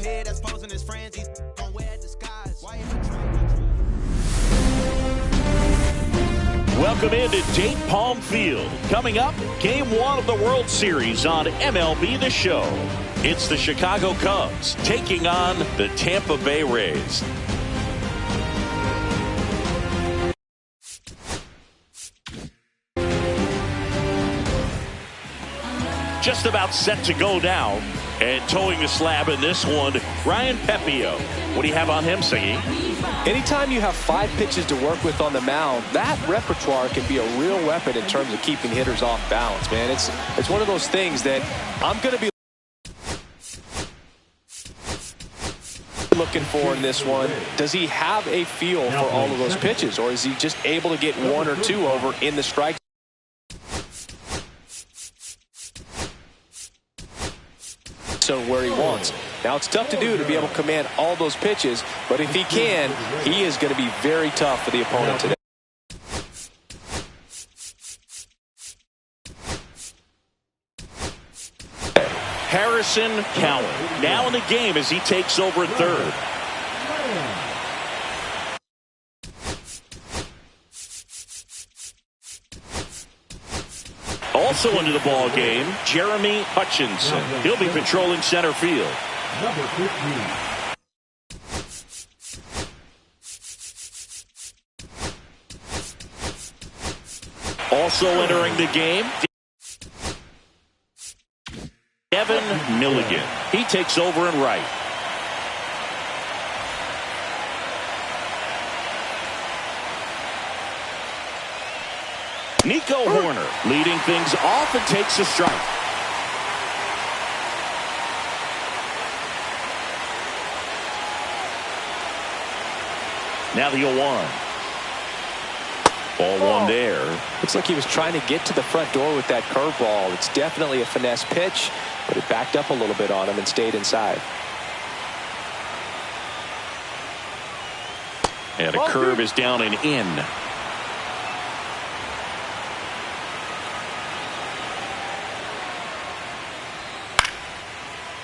head that's posing his friends. He's gonna wear a disguise. Why Welcome into Dayton Palm Field. Coming up, Game 1 of the World Series on MLB The Show. It's the Chicago Cubs taking on the Tampa Bay Rays. Just about set to go now. And towing the slab in this one, Ryan Pepio. What do you have on him, Siggy? Anytime you have 5 pitches to work with on the mound, that repertoire can be a real weapon in terms of keeping hitters off balance, man. It's one of those things that I'm going to be looking for in this one. Does he have a feel for all of those pitches, or is he just able to get 1 or 2 over in the strike zone where he wants? Now, it's tough to do to be able to command all those pitches, but if he can, he is going to be very tough for the opponent today. Harrison Cowan now in the game as he takes over at third. Also into the ball game, Jeremy Hutchinson. He'll be patrolling center field. Number 15. Also entering the game, Evan Milligan. He takes over in right. Nico Horner leading things off and takes a strike. Now the 0-1. Ball one there. Looks like he was trying to get to the front door with that curveball. It's definitely a finesse pitch, but it backed up a little bit on him and stayed inside. And a curve is down and in.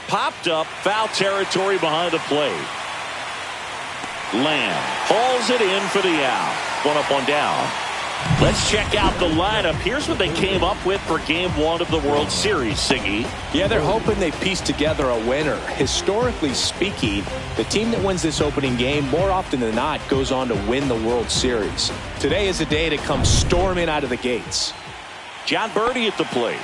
Popped up, foul territory behind the plate. Lamb hauls it in for the out. 1 up, 1 down. Let's check out the lineup. Here's what they came up with for Game 1 of the World Series, Siggy. Yeah, they're hoping they piece together a winner. Historically speaking, the team that wins this opening game more often than not goes on to win the World Series. Today is a day to come storming out of the gates. John Birdie at the plate.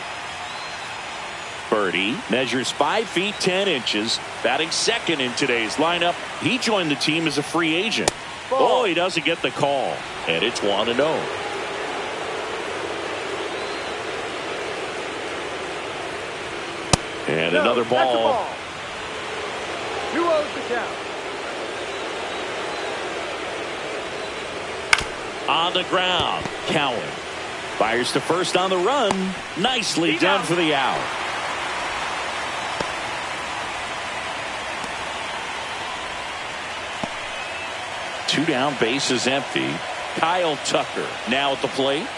Birdie measures 5 feet 10 inches, batting second in today's lineup. He joined the team as a free agent. Oh, he doesn't get the call, and it's 1-0. And another ball. 2-0 the count. On the ground, Cowan fires to first on the run. Nicely done for the out. Two down, bases empty. Kyle Tucker now at the plate.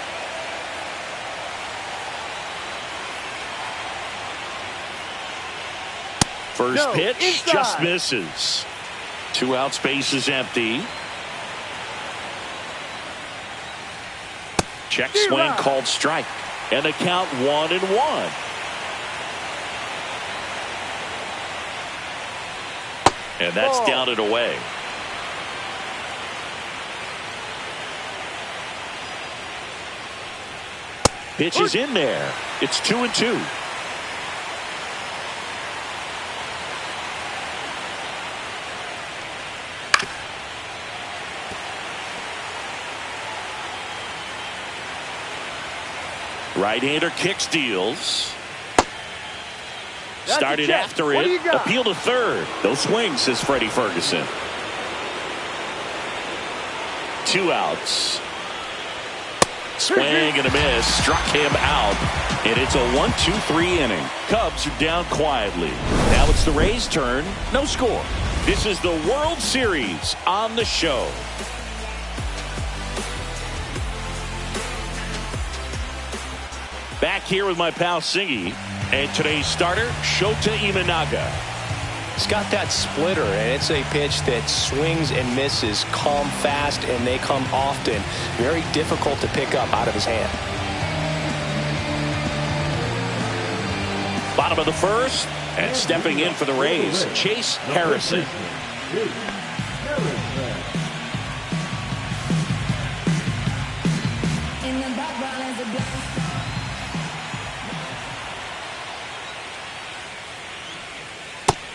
First pitch just misses. 2 outs, bases empty. Check swing called strike. And the count 1-1. And that's down and away. Pitch is in there. It's 2-2. Right-hander kicks, deals. Started after it. Appeal to third. No swing, says Freddie Ferguson. 2 outs. Swing and a miss. Struck him out. And it's a 1-2-3 inning. Cubs are down quietly. Now it's the Rays' turn. No score. This is the World Series on the show. Back here with my pal Singy. And today's starter, Shota Imanaga. He's got that splitter, and it's a pitch that swings and misses, come fast, and they come often. Very difficult to pick up out of his hand. Bottom of the first, and stepping in for the Rays, Chase Harrison.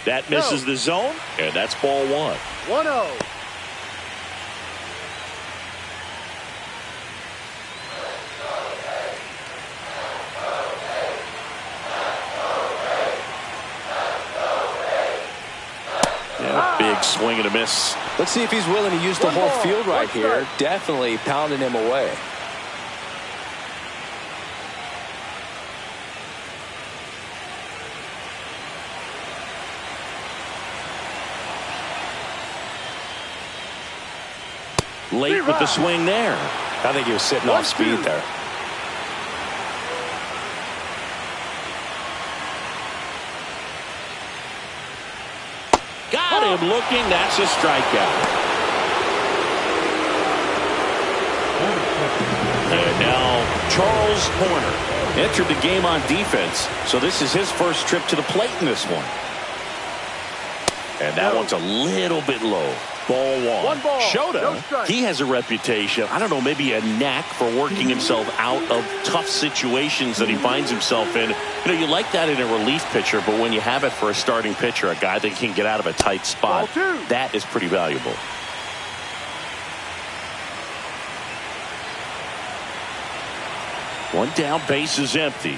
That misses the zone, and that's ball one. 1-0. Big swing and a miss. Let's see if he's willing to use the whole field right here. Definitely pounding him away. Late with the swing there. I think he was sitting off speed there. Got him looking. That's a strikeout. And now Charles Horner entered the game on defense, so this is his first trip to the plate in this one. And that one's a little bit low. Ball one. One ball, Shota, no strike. he has a reputation, I don't know, maybe a knack for working himself out of tough situations that he finds himself in. You know, you like that in a relief pitcher, but when you have it for a starting pitcher, a guy that can get out of a tight spot, that is pretty valuable. One down, base is empty.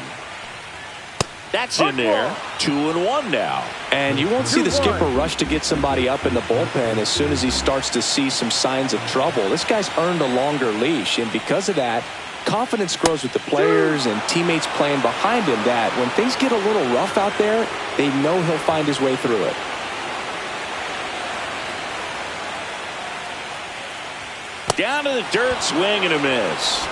That's in there. 2-1 now. And you won't see the skipper rush to get somebody up in the bullpen as soon as he starts to see some signs of trouble. This guy's earned a longer leash, and because of that, confidence grows with the players and teammates playing behind him that when things get a little rough out there, they know he'll find his way through it. Down to the dirt, swing and a miss.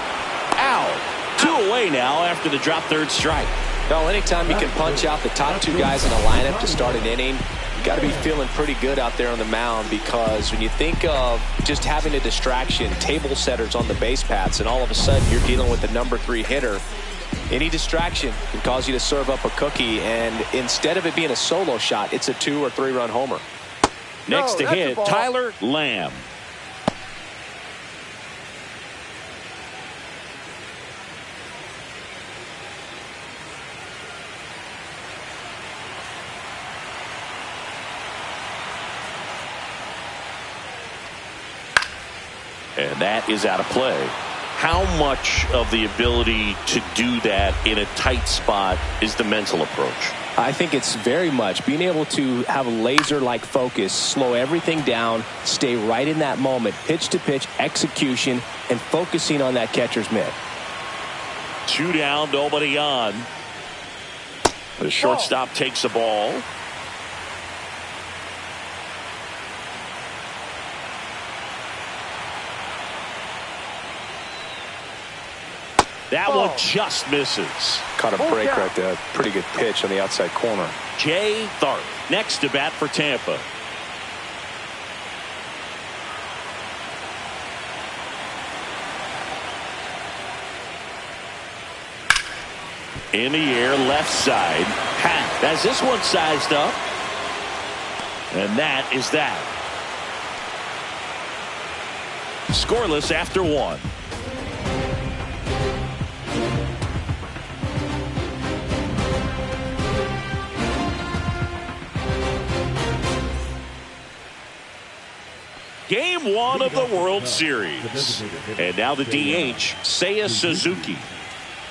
Out. 2 away now after the drop third strike. Well, anytime you can punch out the top two guys in a lineup to start an inning, you got to be feeling pretty good out there on the mound, because when you think of just having a distraction, table setters on the base paths, and all of a sudden you're dealing with the number 3 hitter, any distraction can cause you to serve up a cookie, and instead of it being a solo shot, it's a 2 or 3 run homer. Next to hit, Tyler Lamb. And that is out of play. How much of the ability to do that in a tight spot is the mental approach? I think it's very much being able to have a laser-like focus, slow everything down, stay right in that moment, pitch to pitch, execution, and focusing on that catcher's mitt. 2 down, nobody on. The shortstop takes the ball. That one just misses. Caught a break right there. Pretty good pitch on the outside corner. Jay Tharp next to bat for Tampa. In the air, left side. Has this one sized up. And that is that. Scoreless after 1. Game 1 of the World Series. And now the DH, Seiya Suzuki.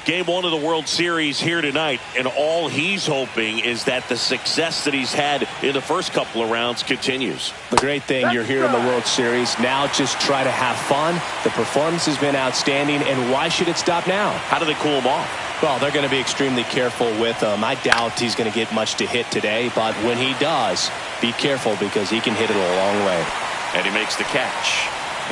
Game 1 of the World Series here tonight, and all he's hoping is that the success that he's had in the first couple of rounds continues. The great thing, you're here in the World Series. Now just try to have fun. The performance has been outstanding, and why should it stop now? How do they cool him off? Well, they're going to be extremely careful with him. I doubt he's going to get much to hit today, but when he does, be careful because he can hit it a long way. And he makes the catch.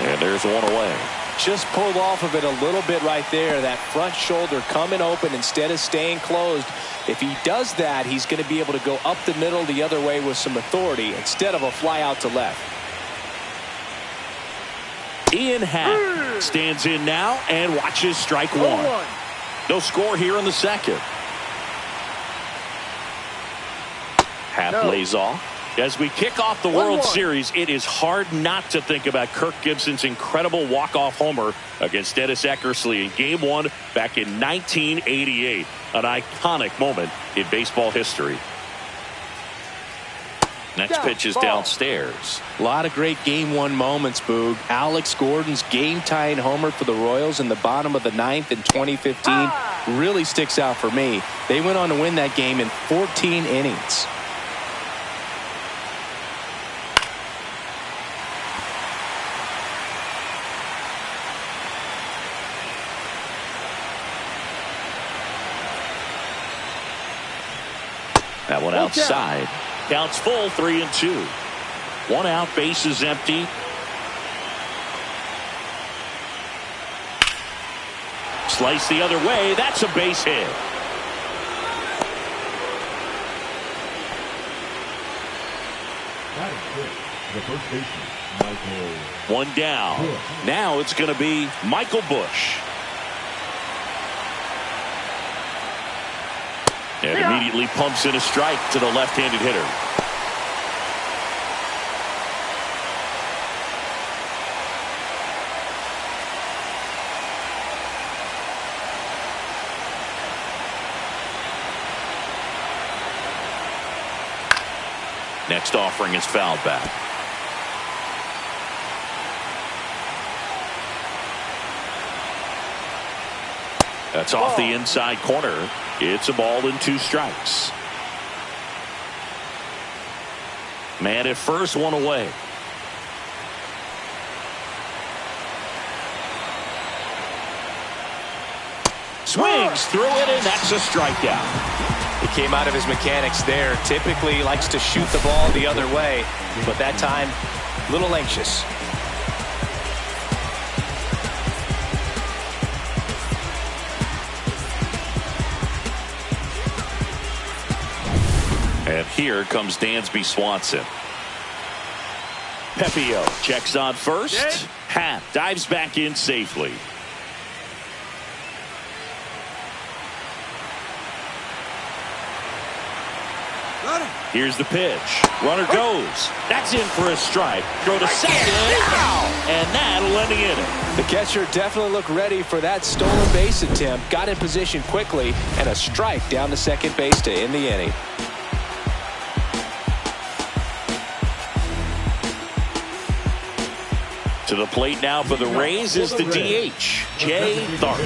And there's one away. Just pulled off of it a little bit right there. That front shoulder coming open instead of staying closed. If he does that, he's going to be able to go up the middle the other way with some authority instead of a fly out to left. Ian Happ stands in now and watches strike one. No score here in the second. Happ lays off. As we kick off the World Series, it is hard not to think about Kirk Gibson's incredible walk-off homer against Dennis Eckersley in Game 1 back in 1988. An iconic moment in baseball history. Next pitch is downstairs. A lot of great Game 1 moments, Boog. Alex Gordon's game-tying homer for the Royals in the bottom of the ninth in 2015 really sticks out for me. They went on to win that game in 14 innings. That one outside. Counts full, 3-2. One out, base is empty. Slice the other way. That's a base hit. That is good. The first baseman, Michael. One down. Now it's going to be Michael Bush. And immediately pumps in a strike to the left-handed hitter. Next offering is fouled back. That's off the inside corner. It's a ball and 2 strikes. Man at first, one away. Swings through it, and that's a strikeout. He came out of his mechanics there. Typically he likes to shoot the ball the other way, but that time a little anxious. And here comes Dansby Swanson. Pepio checks on first. Happ dives back in safely. Here's the pitch. Runner goes. That's in for a strike. Throw to second. And that'll end the inning. The catcher definitely looked ready for that stolen base attempt. Got in position quickly, and a strike down to second base to end the inning. To the plate now for the Rays is the DH, Jay Tharp.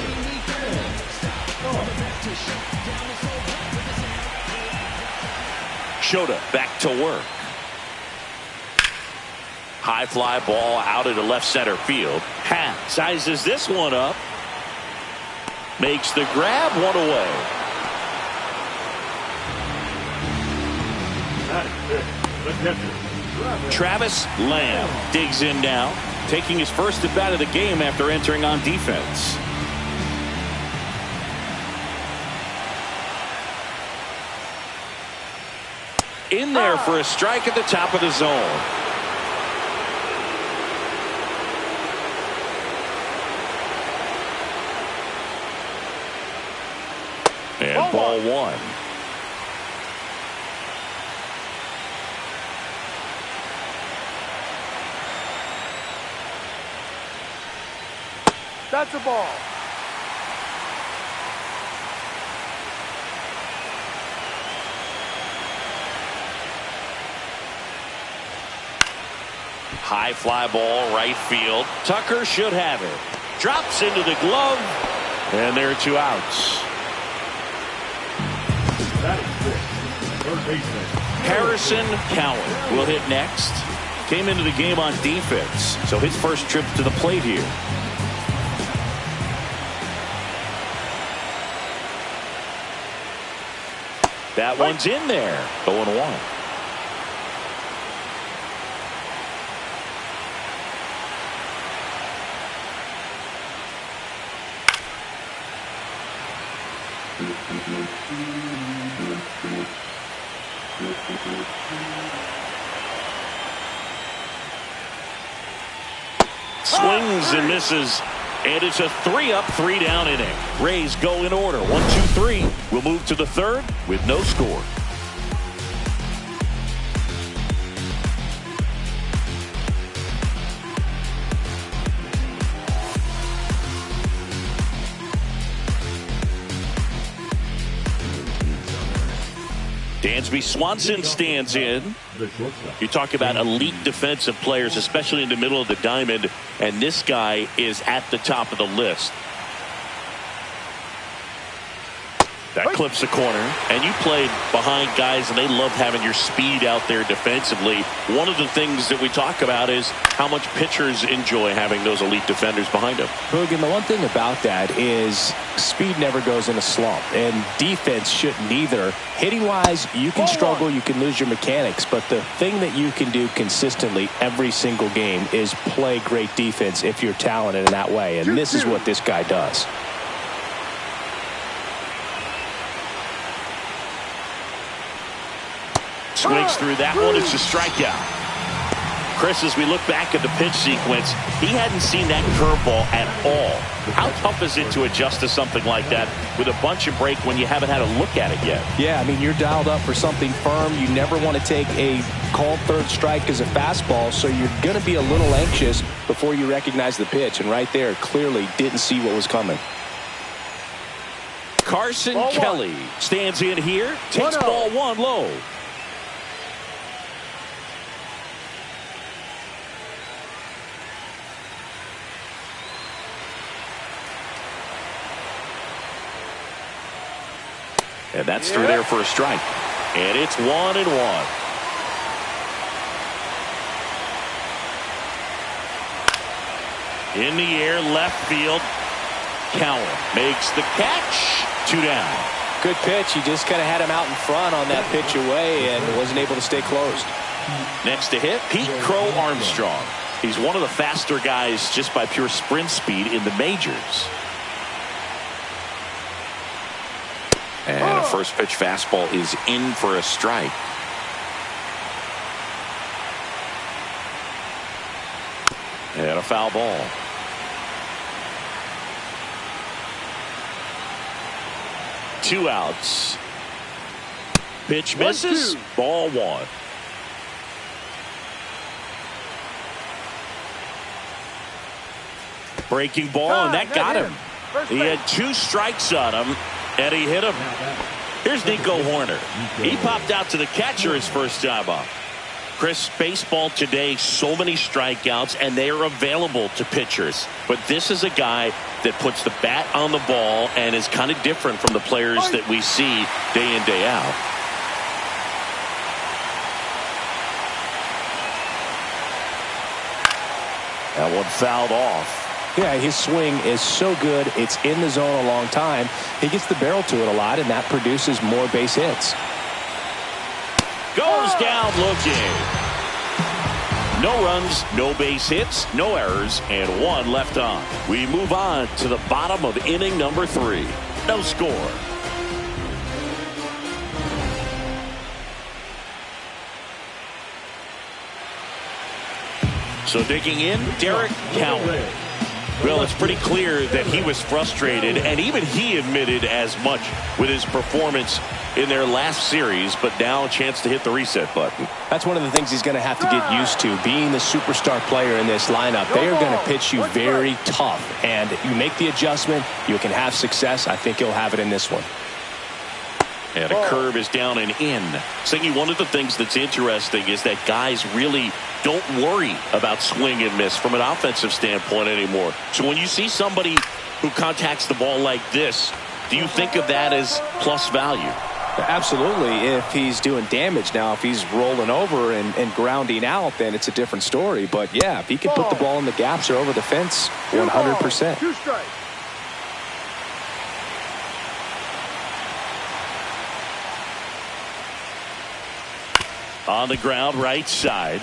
Shota back to work. High fly ball out into left center field. Happ sizes this one up. Makes the grab, one away. Travis Lamb digs in now, taking his first at bat of the game after entering on defense. In there for a strike at the top of the zone. And ball one. That's a ball. High fly ball right field. Tucker should have it. Drops into the glove. And there are 2 outs. That is good. Third baseman. Harrison Cowan will hit next. Came into the game on defense, so his first trip to the plate here. That one's in there. 0-1. Swings and misses. And it's a 3-up, 3-down inning. Rays go in order. 1, 2, 3. We'll move to the third with no score. Dansby Swanson stands in. You talk about elite defensive players, especially in the middle of the diamond, and this guy is at the top of the list. That clips the corner, and you played behind guys, and they love having your speed out there defensively. One of the things that we talk about is how much pitchers enjoy having those elite defenders behind them. Hogan, the one thing about that is speed never goes in a slump, and defense shouldn't either. Hitting-wise, you can struggle, you can lose your mechanics, but the thing that you can do consistently every single game is play great defense if you're talented in that way, and this is what this guy does. Swings through that one. It's a strikeout. Chris, as we look back at the pitch sequence, he hadn't seen that curveball at all. How tough is it to adjust to something like that with a bunch and break when you haven't had a look at it yet? Yeah, I mean, you're dialed up for something firm. You never want to take a called third strike as a fastball, so you're going to be a little anxious before you recognize the pitch. And right there, clearly didn't see what was coming. Carson Kelly stands in here, takes ball 1 low. And that's through there for a strike. And it's 1-1. In the air, left field. Cowan makes the catch. 2 down. Good pitch. He just kind of had him out in front on that pitch away and wasn't able to stay closed. Next to hit, Pete Crow Armstrong. He's one of the faster guys just by pure sprint speed in the majors. And a first pitch fastball is in for a strike. And a foul ball. Two outs. Pitch misses. Ball 1. Breaking ball, and that got him. He had 2 strikes on him. And he hit him. Here's Nico Horner. He popped out to the catcher his first time up. Chris, baseball today, so many strikeouts, and they are available to pitchers. But this is a guy that puts the bat on the ball and is kind of different from the players that we see day in, day out. That one fouled off. Yeah, his swing is so good. It's in the zone a long time. He gets the barrel to it a lot, and that produces more base hits. Goes down looking. No runs, no base hits, no errors, and 1 left on. We move on to the bottom of inning number 3. No score. So digging in, Derek Cowan. Well, it's pretty clear that he was frustrated, and even he admitted as much with his performance in their last series, but now a chance to hit the reset button. That's one of the things he's going to have to get used to, being the superstar player in this lineup. They are going to pitch you very tough, and you make the adjustment, you can have success. I think he'll have it in this one. And a curve is down and in. Singy, one of the things that's interesting is that guys really don't worry about swing and miss from an offensive standpoint anymore. So when you see somebody who contacts the ball like this, do you think of that as plus value? Absolutely. If he's doing damage now, if he's rolling over and grounding out, then it's a different story. But yeah, if he can put the ball in the gaps or over the fence, 100%. 2 strikes. On the ground, right side.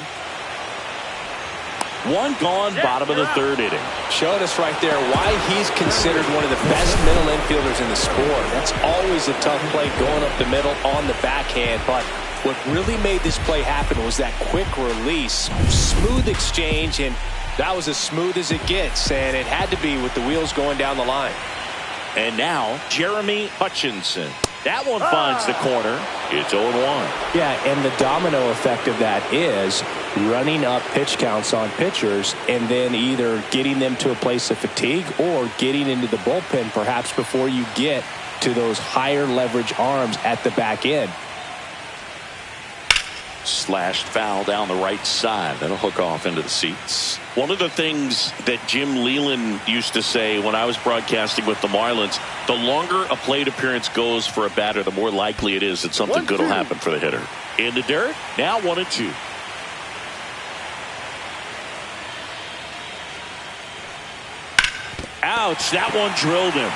One gone, bottom of the third inning. Showed us right there why he's considered one of the best middle infielders in the sport. That's always a tough play going up the middle on the backhand. But what really made this play happen was that quick release, smooth exchange, and that was as smooth as it gets. And it had to be with the wheels going down the line. And now, Jeremy Hutchinson. That one finds the corner. It's 0-1. Yeah, and the domino effect of that is running up pitch counts on pitchers and then either getting them to a place of fatigue or getting into the bullpen perhaps before you get to those higher leverage arms at the back end. Slashed foul down the right side. That'll hook off into the seats. One of the things that Jim Leland used to say when I was broadcasting with the Marlins, the longer a plate appearance goes for a batter, the more likely it is that something good will happen for the hitter. In the dirt, now 1-2. Ouch, that one drilled him.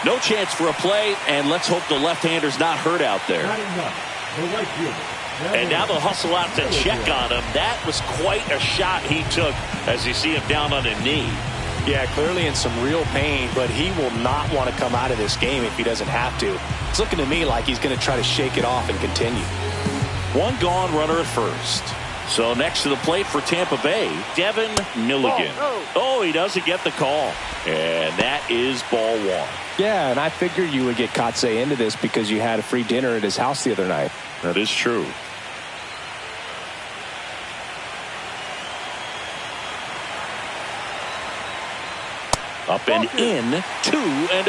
No chance for a play, and let's hope the left-hander's not hurt out there. And now they'll hustle out to check on him. That was quite a shot he took as you see him down on a knee. Yeah, clearly in some real pain, but he will not want to come out of this game if he doesn't have to. It's looking to me like he's going to try to shake it off and continue. One gone, runner at first. So next to the plate for Tampa Bay, Devin Milligan. Oh, he doesn't get the call. And that is ball one. Yeah, and I figured you would get Kotsay into this because you had a free dinner at his house the other night. That is true. Up and in, 2-0.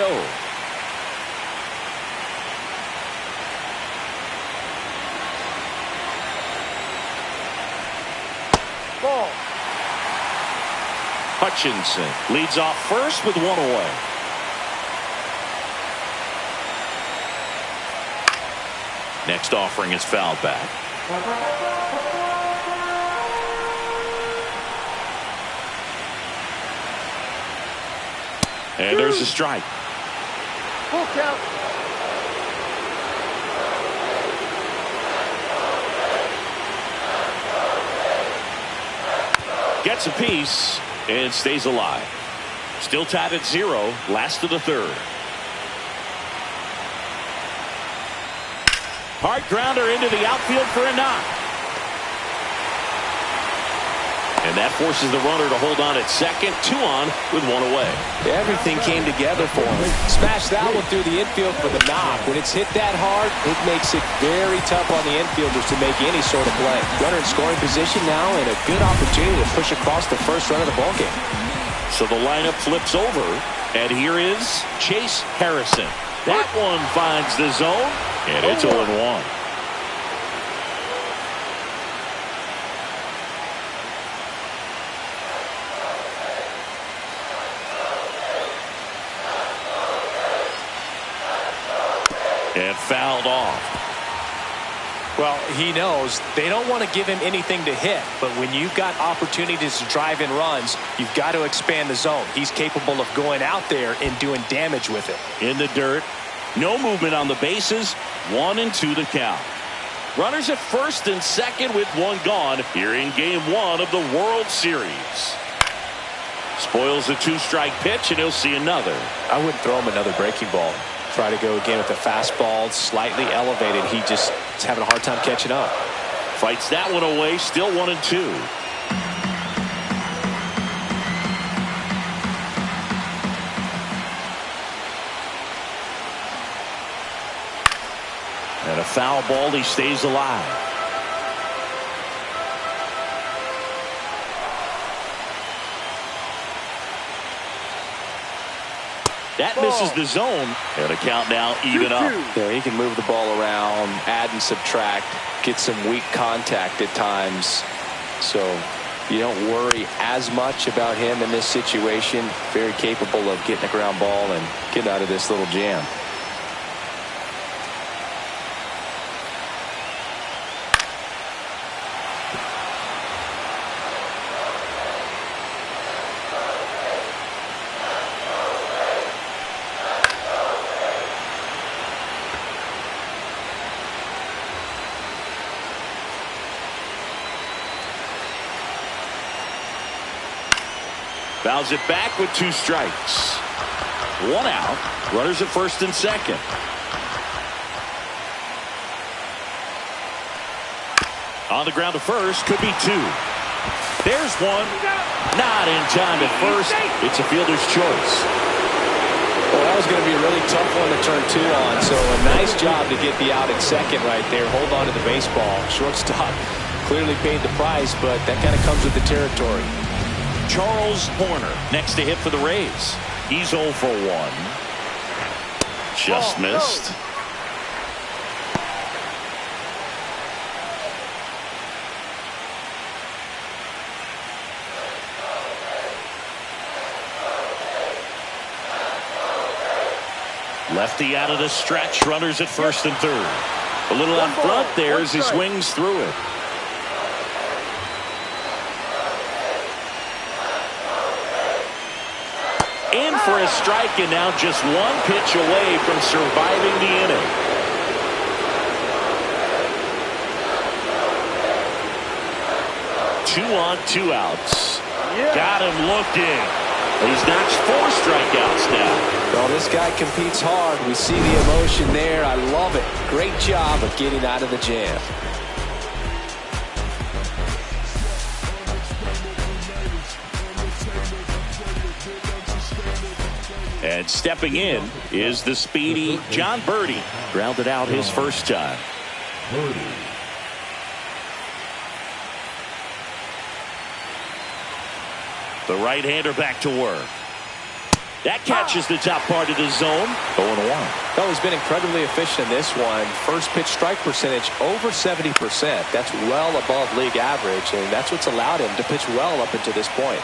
Ball. Hutchinson leads off first with one away. Next offering is fouled back. And there's a strike. Full count. Gets a piece and stays alive. Still tied at 0, last of the third. Hard grounder into the outfield for a knock. And that forces the runner to hold on at second. 2 on with 1 away. Everything came together for him. Smashed that one through the infield for the knock. When it's hit that hard, it makes it very tough on the infielders to make any sort of play. Runner in scoring position now and a good opportunity to push across the first run of the ballgame. So the lineup flips over, and here is Chase Harrison. That one finds the zone, and it's 0-1. And fouled off. Well, he knows they don't want to give him anything to hit, but when you've got opportunities to drive in runs, you've got to expand the zone. He's capable of going out there and doing damage with it. In the dirt, no movement on the bases, 1-2 the count. Runners at first and second with 1 gone here in game 1 of the World Series. Spoils the 2-strike pitch, and he'll see another. I wouldn't throw him another breaking ball. Try to go again with the fastball, slightly elevated. He just is having a hard time catching up. Fights that one away, still 1-2. And a foul ball, he stays alive. That misses the zone, and a count now even up. Yeah, he can move the ball around, add and subtract, get some weak contact at times. So you don't worry as much about him in this situation. Very capable of getting a ground ball and getting out of this little jam. Fouls it back with 2 strikes. 1 out. Runners at first and second. On the ground to first. Could be 2. There's one. Not in time at first. It's a fielder's choice. Well, that was going to be a really tough one to turn 2 on. So a nice job to get the out at second right there. Hold on to the baseball. Shortstop clearly paid the price, but that kind of comes with the territory. Charles Horner next to hit for the Rays. He's 0 for 1. Just missed. Lefty out of the stretch. Runners at first and third. A little out front there as he swings through it. In for a strike, and now just 1 pitch away from surviving the inning. Two on, 2 outs. Got him looking. He's notched 4 strikeouts now. Well, this guy competes hard. We see the emotion there. I love it. Great job of getting out of the jam. And stepping in is the speedy John Birdie. Grounded out his first time. Birdie. The right-hander back to work. That catches the top part of the zone. 0-1. Well, he's been incredibly efficient in this one. First pitch strike percentage over 70%. That's well above league average, and that's what's allowed him to pitch well up until this point.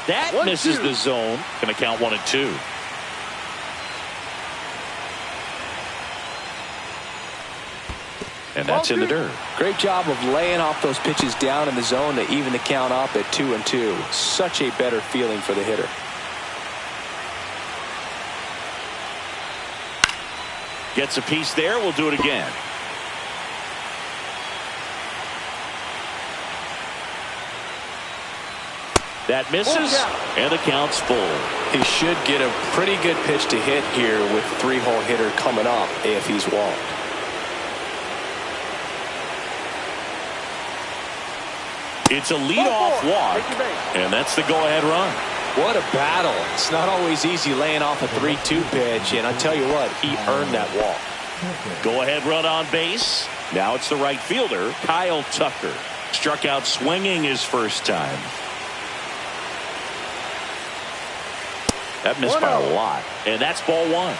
That misses the zone. Going to count 1 and 2. And that's in the dirt. Great job of laying off those pitches down in the zone to even the count up at 2 and 2. Such a better feeling for the hitter. Gets a piece there. We'll do it again. That misses, and the count's full. He should get a pretty good pitch to hit here with 3-hole hitter coming up if he's walked. It's a leadoff walk, and that's the go-ahead run. What a battle. It's not always easy laying off a 3-2 pitch, and I tell you what, he earned that walk. Go-ahead run on base. Now it's the right fielder, Kyle Tucker. Struck out swinging his first time. That missed by a lot, and that's ball 1.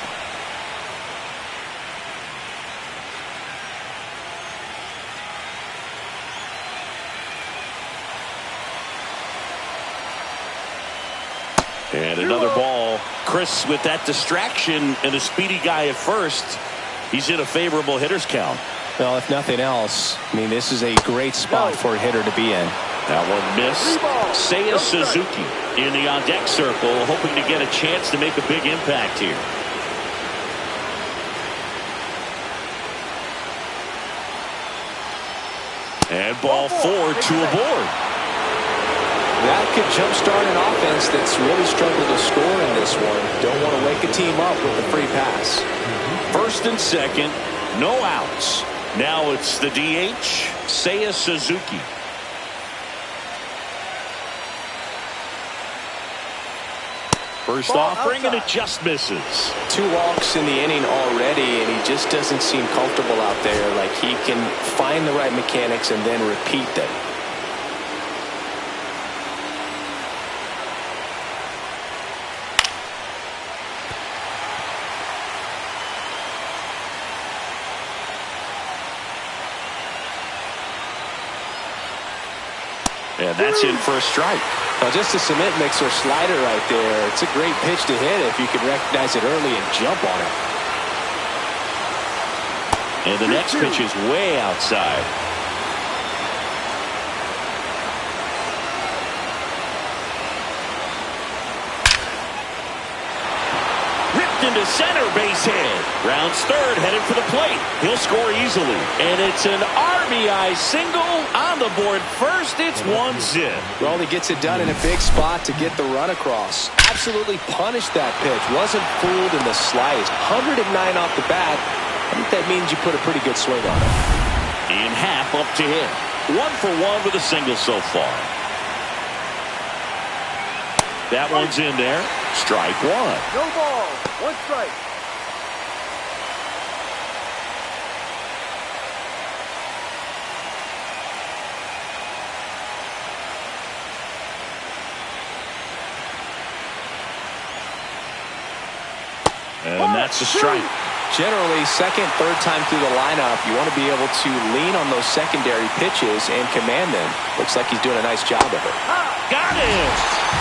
And another ball. Chris with that distraction and a speedy guy at first. He's in a favorable hitter's count. Well, if nothing else, I mean, this is a great spot for a hitter to be in. That one missed. Seiya Suzuki in the on-deck circle, hoping to get a chance to make a big impact here. And ball 4, 2 aboard. That could jumpstart an offense that's really struggled to score in this one. Don't want to wake a team up with a free pass. First and second, no outs. Now it's the DH, Seiya Suzuki. First offering, and it just misses. 2 walks in the inning already, and he just doesn't seem comfortable out there. Like he can find the right mechanics and then repeat them. And that's in for a strike. Well, just a cement mixer slider right there. It's a great pitch to hit if you can recognize it early and jump on it. And the next pitch is way outside. Ripped into center, base hit. Rounds third, headed for the plate. He'll score easily. And it's an RBI single on the board first. It's 1-0. Well, he gets it done in a big spot to get the run across. Absolutely punished that pitch. Wasn't fooled in the slightest. 109 off the bat. I think that means you put a pretty good swing on it. In half up to hit. 1 for 1 with a single so far. That one's in there. Strike one. No ball. 1 strike. And that's a strike. Generally, second, third time through the lineup, you want to be able to lean on those secondary pitches and command them. Looks like he's doing a nice job of it. Got him!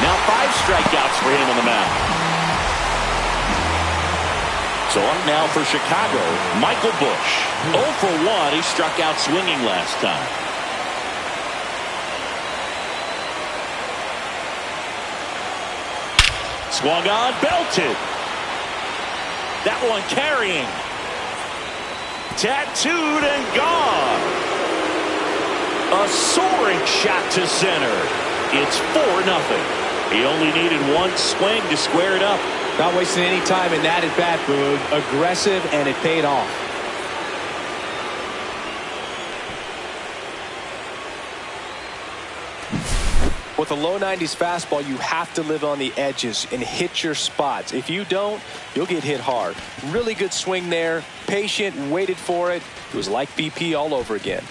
Now 5 strikeouts for him on the mound. So up now for Chicago, Michael Busch. 0 for 1. He struck out swinging last time. Swung on, belted. That one carrying. Tattooed and gone. A soaring shot to center. It's 4-0. He only needed 1 swing to square it up. Not wasting any time in that at bat, Boog. Aggressive, and it paid off. With a low 90s fastball, you have to live on the edges and hit your spots. If you don't, you'll get hit hard. Really good swing there. Patient, waited for it. It was like BP all over again.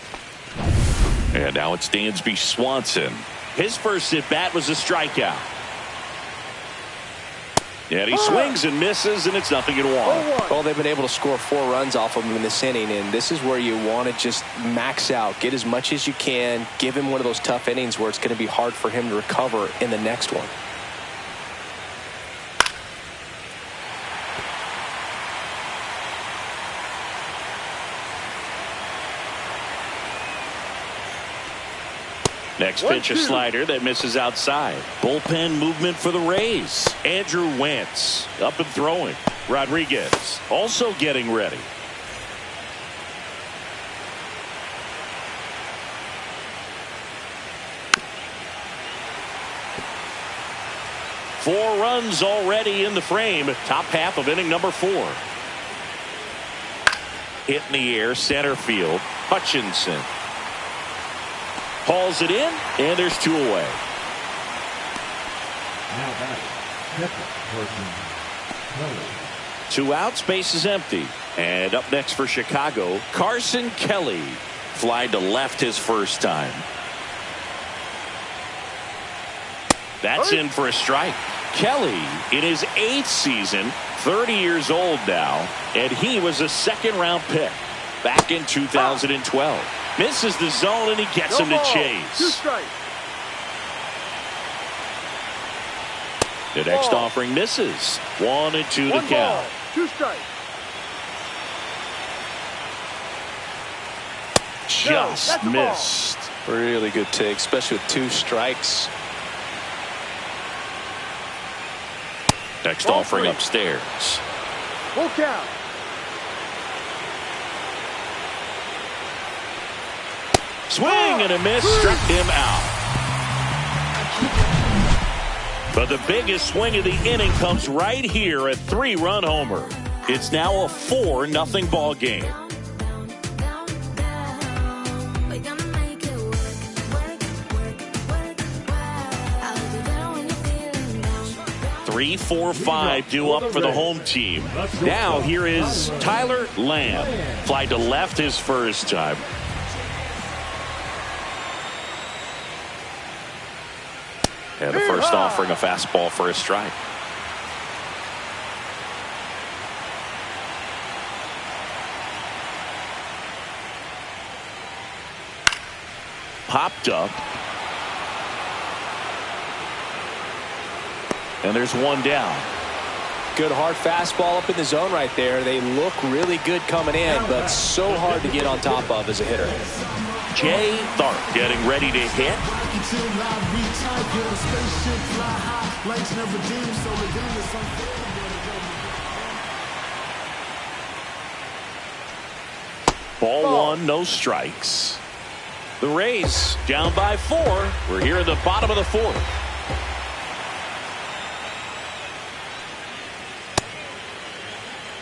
And now it's Dansby Swanson. His first at bat was a strikeout. And he swings and misses, and it's 0-1. Well, they've been able to score 4 runs off of him in this inning, and this is where you want to just max out. Get as much as you can. Give him one of those tough innings where it's going to be hard for him to recover in the next one. Next pitch, a slider that misses outside. Bullpen movement for the Rays. Andrew Wentz up and throwing. Rodriguez also getting ready. Four runs already in the frame. Top half of inning number 4. Hit in the air, center field. Hutchinson hauls it in, and there's 2 away. Now batting, catcher, Kelly. 2 outs, base is empty. And up next for Chicago, Carson Kelly. Fly to left his first time. That's in for a strike. Kelly in his 8th season, 30 years old now, and he was a 2nd-round pick back in 2012. Misses the zone, and he gets him to chase. 2 strikes. The next offering misses. 1-2 to count. 2 strikes. Just missed. Really good take, especially with 2 strikes. Next offering upstairs. Full count. Swing and a miss, struck him out. But the biggest swing of the inning comes right here, a 3-run homer. It's now a 4-0 ball game. 3, 4, 5 due up for the home team. Now here is Tyler Lamb. Fly to left his first time. And the first offering, a fastball for a strike. Popped up. And there's 1 down. Good hard fastball up in the zone right there. They look really good coming in, but so hard to get on top of as a hitter. Jay Tharp getting ready to hit. Ball 1, no strikes. The Rays down by 4. We're here at the bottom of the 4th.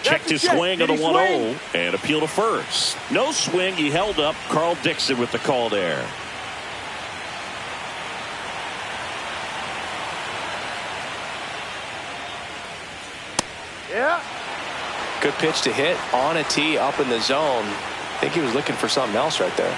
Checked his swing on the 1-0 and appeal to first. No swing. He held up. Carl Dixon with the call there. Yeah. Good pitch to hit on a tee up in the zone. I think he was looking for something else right there.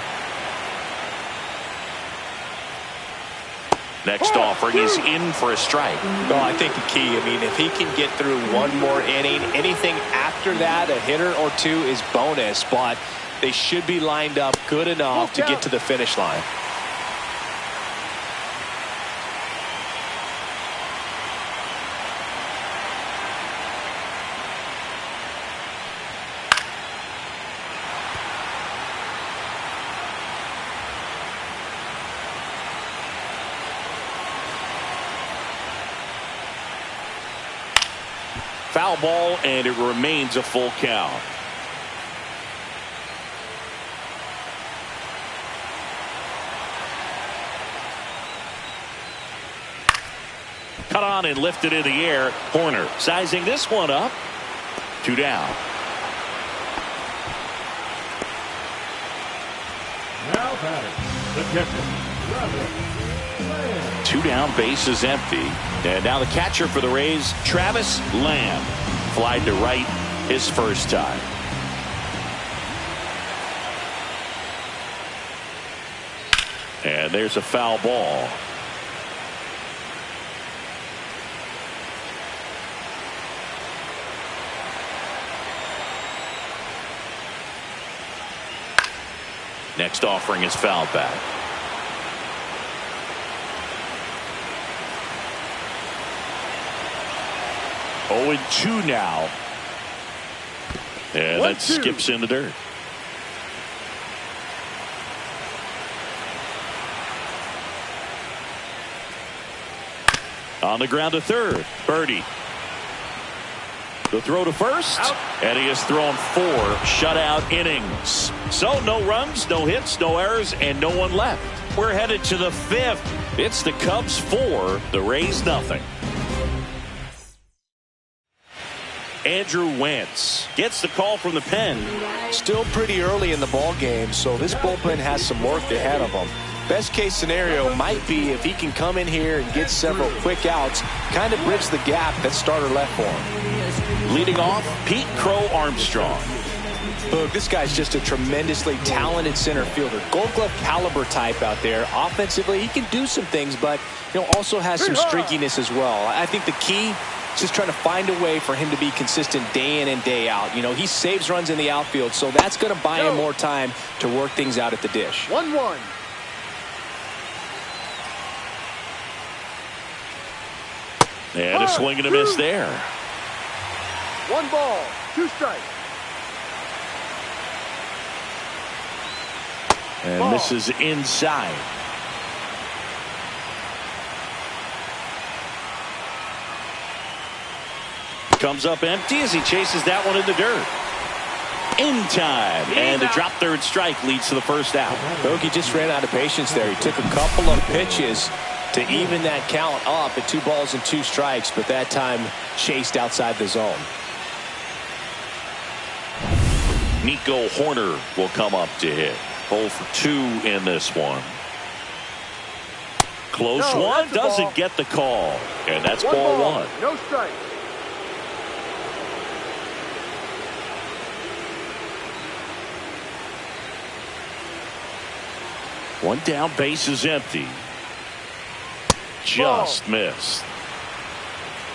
Next offering is in for a strike. Well, I think the key, I mean, if he can get through one more inning, anything after that, a hitter or two is bonus, but they should be lined up good enough to get to the finish line. Foul ball, and it remains a full count. Cut on and lifted in the air. Horner sizing this one up. 2 down. Now batting, the catcher, 2 down, base is empty. And now the catcher for the Rays, Travis Lamb. Flied to right his first time. And there's a foul ball. Next offering is fouled back. 0-2 now. And that skips in the dirt. On the ground to third. Birdie. The throw to first. Out. And he has thrown 4 shutout innings. So no runs, no hits, no errors, and no one left. We're headed to the 5th. It's the Cubs 4, the Rays nothing. Andrew Wentz gets the call from the pen. Still pretty early in the ball game, so this bullpen has some work ahead of them. Best case scenario might be if he can come in here and get several quick outs, kind of bridge the gap that starter left for him. Leading off, Pete Crow Armstrong. Look, this guy's just a tremendously talented center fielder. Gold Glove caliber type out there. Offensively, he can do some things, but also has some streakiness as well. I think the key, just trying to find a way for him to be consistent day in and day out. He saves runs in the outfield, so that's going to buy him more time to work things out at the dish. 1-1. And a swing and a miss there. 1 ball, 2 strikes. And misses inside. Comes up empty as he chases that one in the dirt. In time. And a drop third strike leads to the first out. Bogey just ran out of patience there. He took a couple of pitches to even that count up at 2 balls and 2 strikes, but that time chased outside the zone. Nico Horner will come up to hit. 0 for 2 in this one. Close one, doesn't get the call. And that's ball 1. No strike. One down, base is empty. Just missed.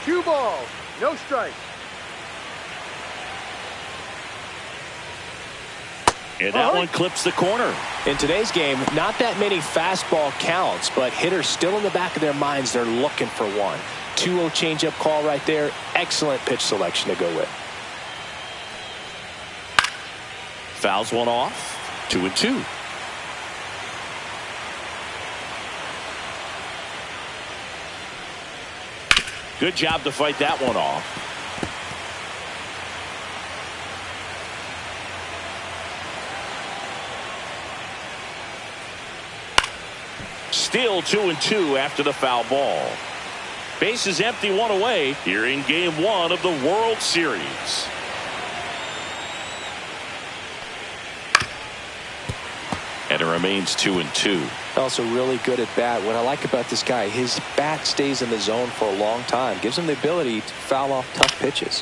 2 balls, no strike. And that one clips the corner. In today's game, not that many fastball counts, but hitters still in the back of their minds, they're looking for one. 2-0 changeup call right there. Excellent pitch selection to go with. Fouls one off. 2-2. Good job to fight that one off. Still 2-2 after the foul ball. Bases empty, one away here in Game 1 of the World Series. And it remains 2-2. Also really good at bat. What I like about this guy, his bat stays in the zone for a long time. Gives him the ability to foul off tough pitches.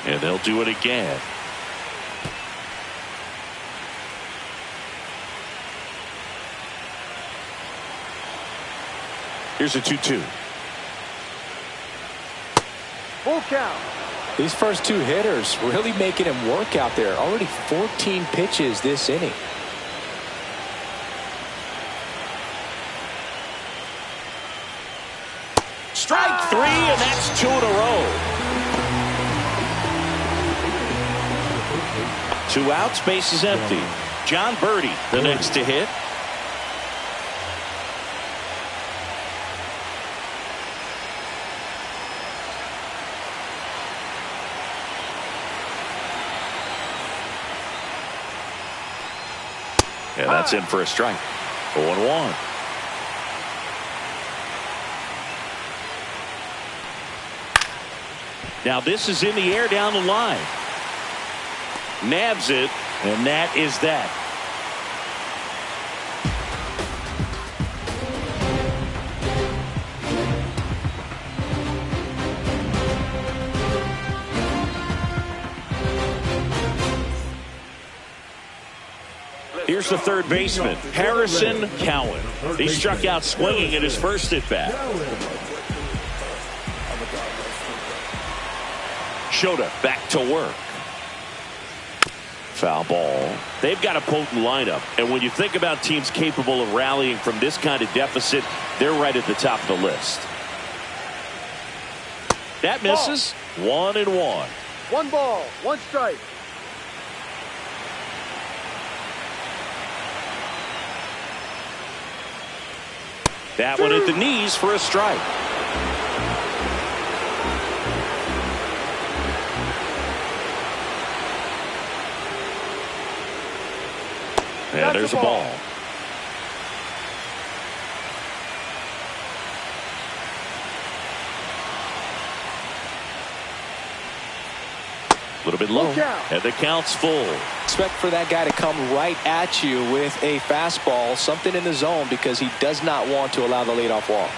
And they'll do it again. Here's a 2-2. Full count. These first two hitters really making him work out there. Already 14 pitches this inning. Strike 3, and that's 2 in a row. 2 outs, base is empty. John Birdie, the next to hit. And that's in for a strike. 0-1. Now this is in the air down the line. Nabs it, and that is that. Here's the third baseman, Harrison Cowan. He struck out swinging at his first at bat. Shota back to work. Foul ball. They've got a potent lineup, and when you think about teams capable of rallying from this kind of deficit, they're right at the top of the list. That misses. 1-1. 1 ball, 1 strike. That one at the knees for a strike. And there's a ball. A little bit low, and the count's full. Expect for that guy to come right at you with a fastball, something in the zone, because he does not want to allow the leadoff walk.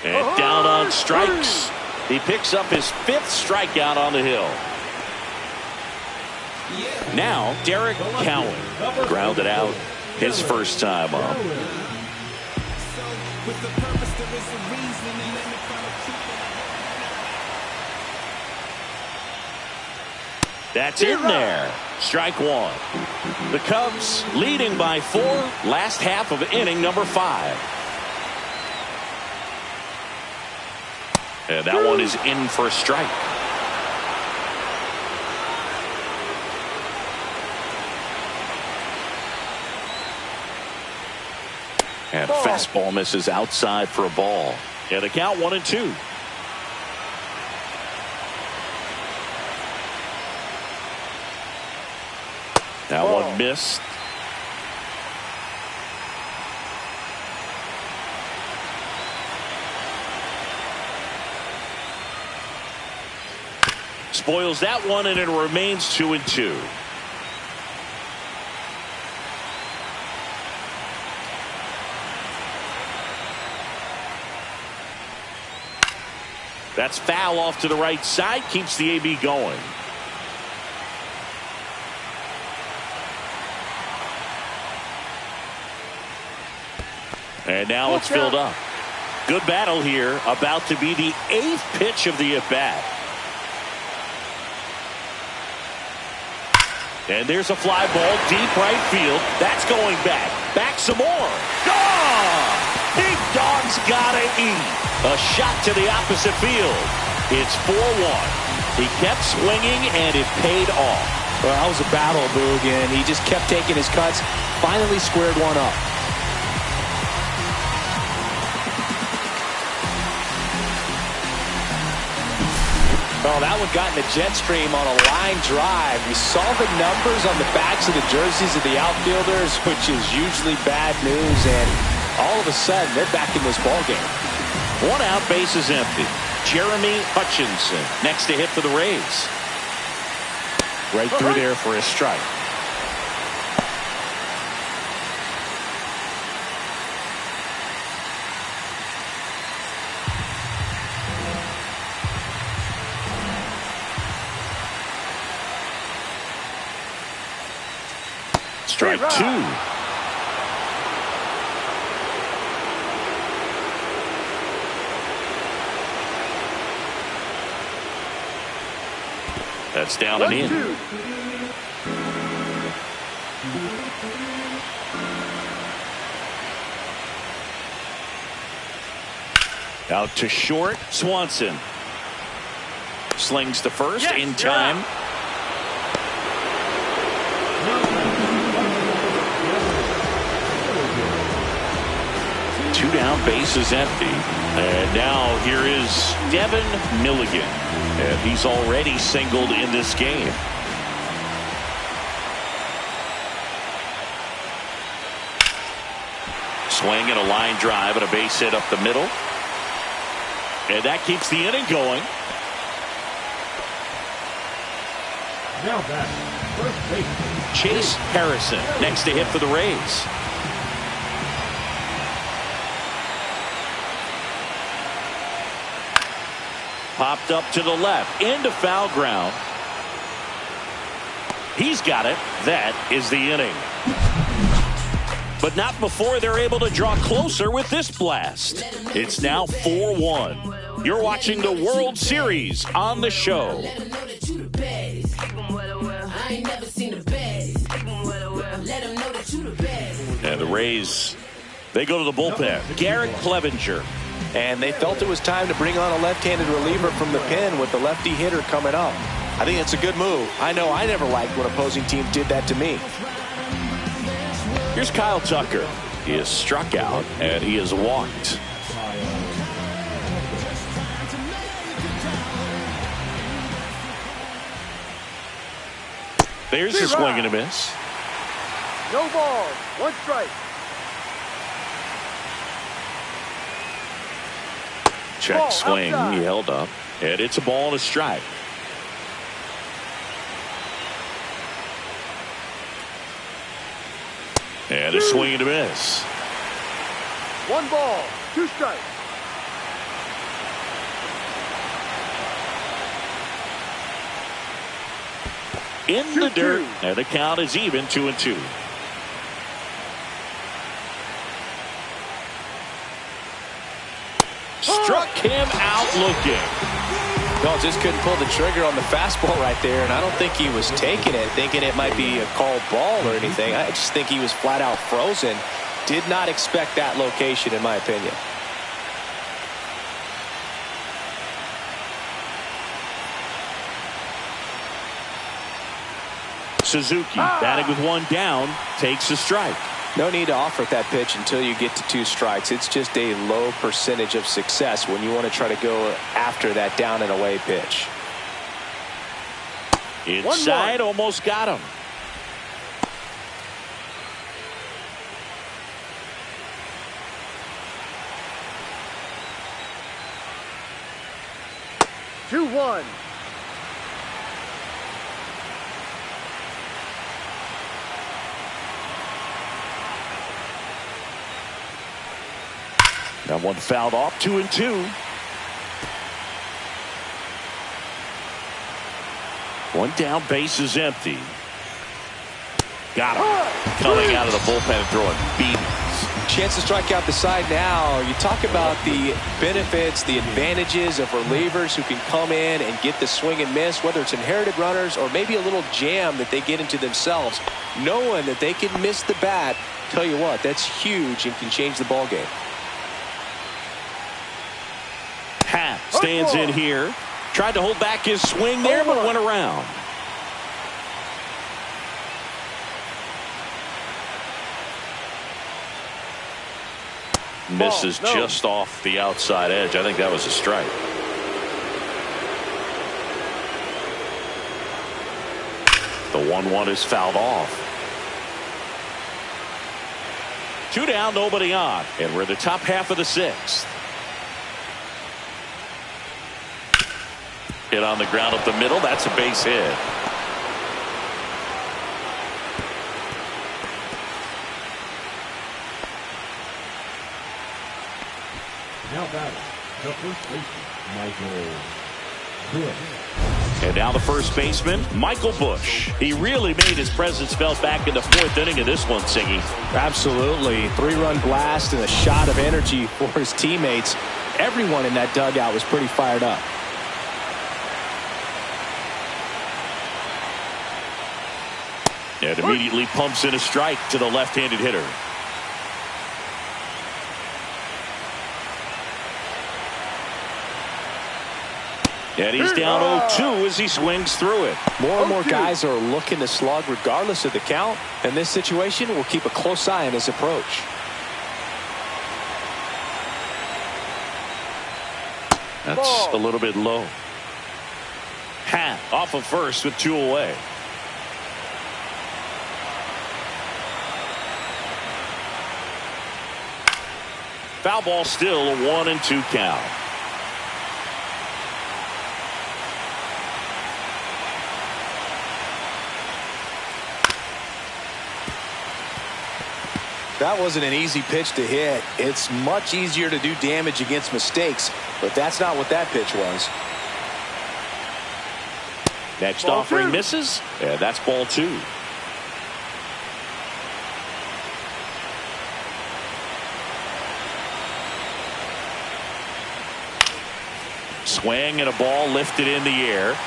And down on strikes. He picks up his 5th strikeout on the hill. Now Derek Cowan grounded out his first time up. That's in there. Strike 1. The Cubs leading by 4. Last half of inning number 5. And that one is in for a strike. And fastball misses outside for a ball. And the count 1-2. That one missed. Spoils that one, and it remains 2-2. That's foul off to the right side, keeps the AB going. And now it's filled up. Good battle here, about to be the 8th pitch of the at-bat. And there's a fly ball deep right field. That's going back. Back some more. Gone! Big Dog's gotta eat. A shot to the opposite field. It's 4-1. He kept swinging, and it paid off. Well, that was a battle, Boog, and he just kept taking his cuts. Finally squared one up. Oh, that one got in the jet stream on a line drive. We saw the numbers on the backs of the jerseys of the outfielders, which is usually bad news, and all of a sudden, they're back in this ballgame. 1 out, base is empty. Jeremy Hutchinson next to hit for the Rays. Right through there for a strike. Strike 2. That's down and in. 1-2. Out to short. Swanson slings to first in time. Two down, base is empty. And now here is Devin Milligan. And he's already singled in this game. Swing and a line drive and a base hit up the middle. And that keeps the inning going. Now back, first base. Chase Harrison next to hit for the Rays. Popped up to the left into foul ground. He's got it. That is the inning. But not before they're able to draw closer with this blast. It's now 4-1. You're watching the World Series on the show. And the Rays, they go to the bullpen. Garrett Clevenger. And they felt it was time to bring on a left-handed reliever from the pen with the lefty hitter coming up. I think it's a good move. I know I never liked when opposing teams did that to me. Here's Kyle Tucker. He is struck out and he is walked. There's the swing and a miss. No balls. 1 strike. Check Ball swing. outside. He held up. And it's a ball and a strike. And a swing and a miss. 1 ball. 2 strikes. In the dirt. And the count is even, 2-2. Struck him out looking. No, just couldn't pull the trigger on the fastball right there, and I don't think he was taking it, thinking it might be a called ball or anything. I just think he was flat out frozen. Did not expect that location, in my opinion. Suzuki batting with 1 down, takes a strike. No need to offer that pitch until you get to 2 strikes. It's just a low percentage of success when you want to try to go after that down and away pitch. Inside, almost got him. Two, 1. That one fouled off, 2-2. 1 down, base is empty. Got him. Coming out of the bullpen and throwing beatings. Chance to strike out the side now. You talk about the benefits, the advantages of relievers who can come in and get the swing and miss, whether it's inherited runners or maybe a little jam that they get into themselves. Knowing that they can miss the bat, tell you what, that's huge and can change the ball game. Happ stands in here. Tried to hold back his swing there, but went around. Misses just off the outside edge. I think that was a strike. The 1-1 is fouled off. 2 down, nobody on. And we're in the top half of the 6th. Hit on the ground up the middle. That's a base hit. Now batting, the first baseman, Michael Bush. And now the first baseman, Michael Bush. He really made his presence felt back in the 4th inning of this one, Siggy. Absolutely. 3-run blast and a shot of energy for his teammates. Everyone in that dugout was pretty fired up. And immediately pumps in a strike to the left-handed hitter. And he's down 0-2 as he swings through it. More and more guys are looking to slug regardless of the count. In this situation, we'll keep a close eye on his approach. That's a little bit low. Hat off of first with 2 away. Foul ball still, a 1-2 count. That wasn't an easy pitch to hit. It's much easier to do damage against mistakes, but that's not what that pitch was. Next Ball offering 2. misses, and that's ball 2. Swing and a ball lifted in the air.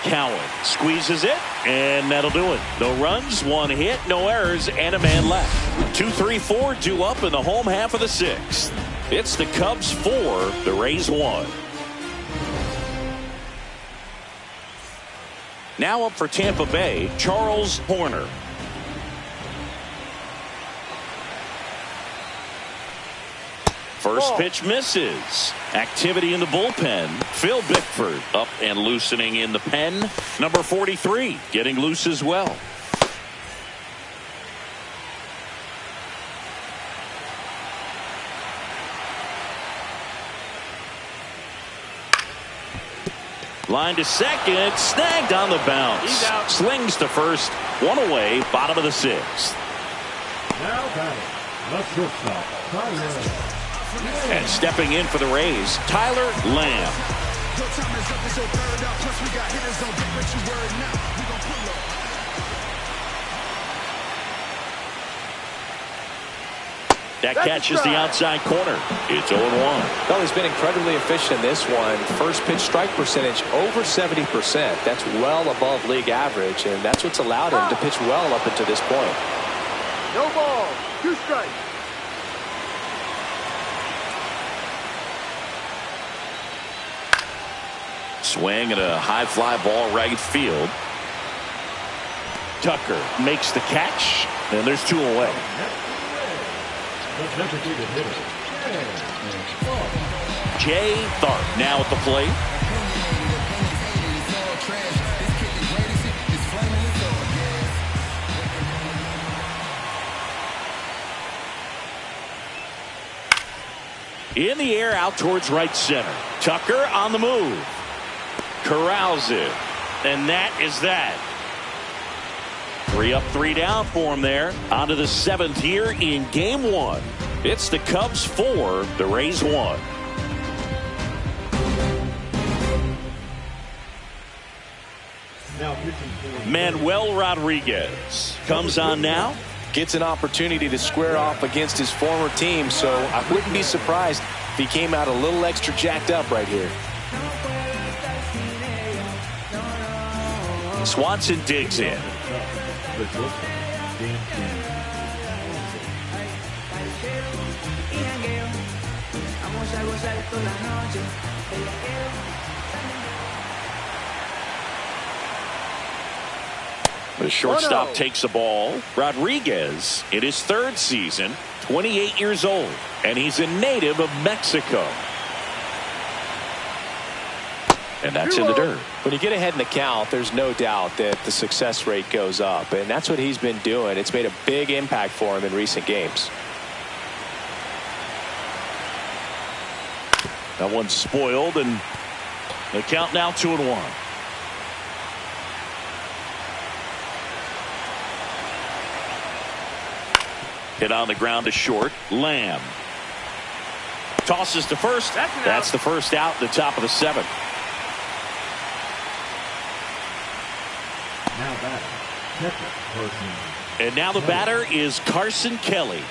Cowan squeezes it, and that'll do it. No runs, 1 hit, no errors, and a man left. 2-3-4 due up in the home half of the 6th. It's the Cubs 4, the Rays 1. Now up for Tampa Bay, Charles Horner. First pitch misses. Activity in the bullpen. Phil Bickford up and loosening in the pen. Number 43 getting loose as well. Line to second, snagged on the bounce. He's out. Slings to first, 1 away, bottom of the 6th. Now batting, the shortstop, Tyler. And stepping in for the Rays, Tyler Lamb. That catches the outside corner. It's 0-1. Well, he's been incredibly efficient in this one. First pitch strike percentage over 70%. That's well above league average, and that's what's allowed him to pitch well up until this point. No ball. 2 strikes. Swing and a high fly ball right field. Tucker makes the catch, and there's 2 away. The designated hitter, Jay Tharp now at the plate. In the air out towards right center. Tucker on the move. Corrals it. And that is that. 3 up, 3 down for him there. On to the 7th here in game 1. It's the Cubs 4, the Rays 1. now pitching for Manuel Rodriguez comes on now. Gets an opportunity to square off against his former team, so I wouldn't be surprised if he came out a little extra jacked up right here. Swanson digs in. the shortstop, game 2. The shortstop 1-0. takes the ball. Rodriguez in his 3rd season, 28 years old, and he's a native of Mexico. And that's in the dirt. When you get ahead in the count, there's no doubt that the success rate goes up, and that's what he's been doing. It's made a big impact for him in recent games. That one's spoiled, and the count now 2-1. Hit on the ground to short. Lamb tosses to first. That's the first out at the top of the 7th. Now batter, catcher, Carson. And now the batter is Carson Kelly.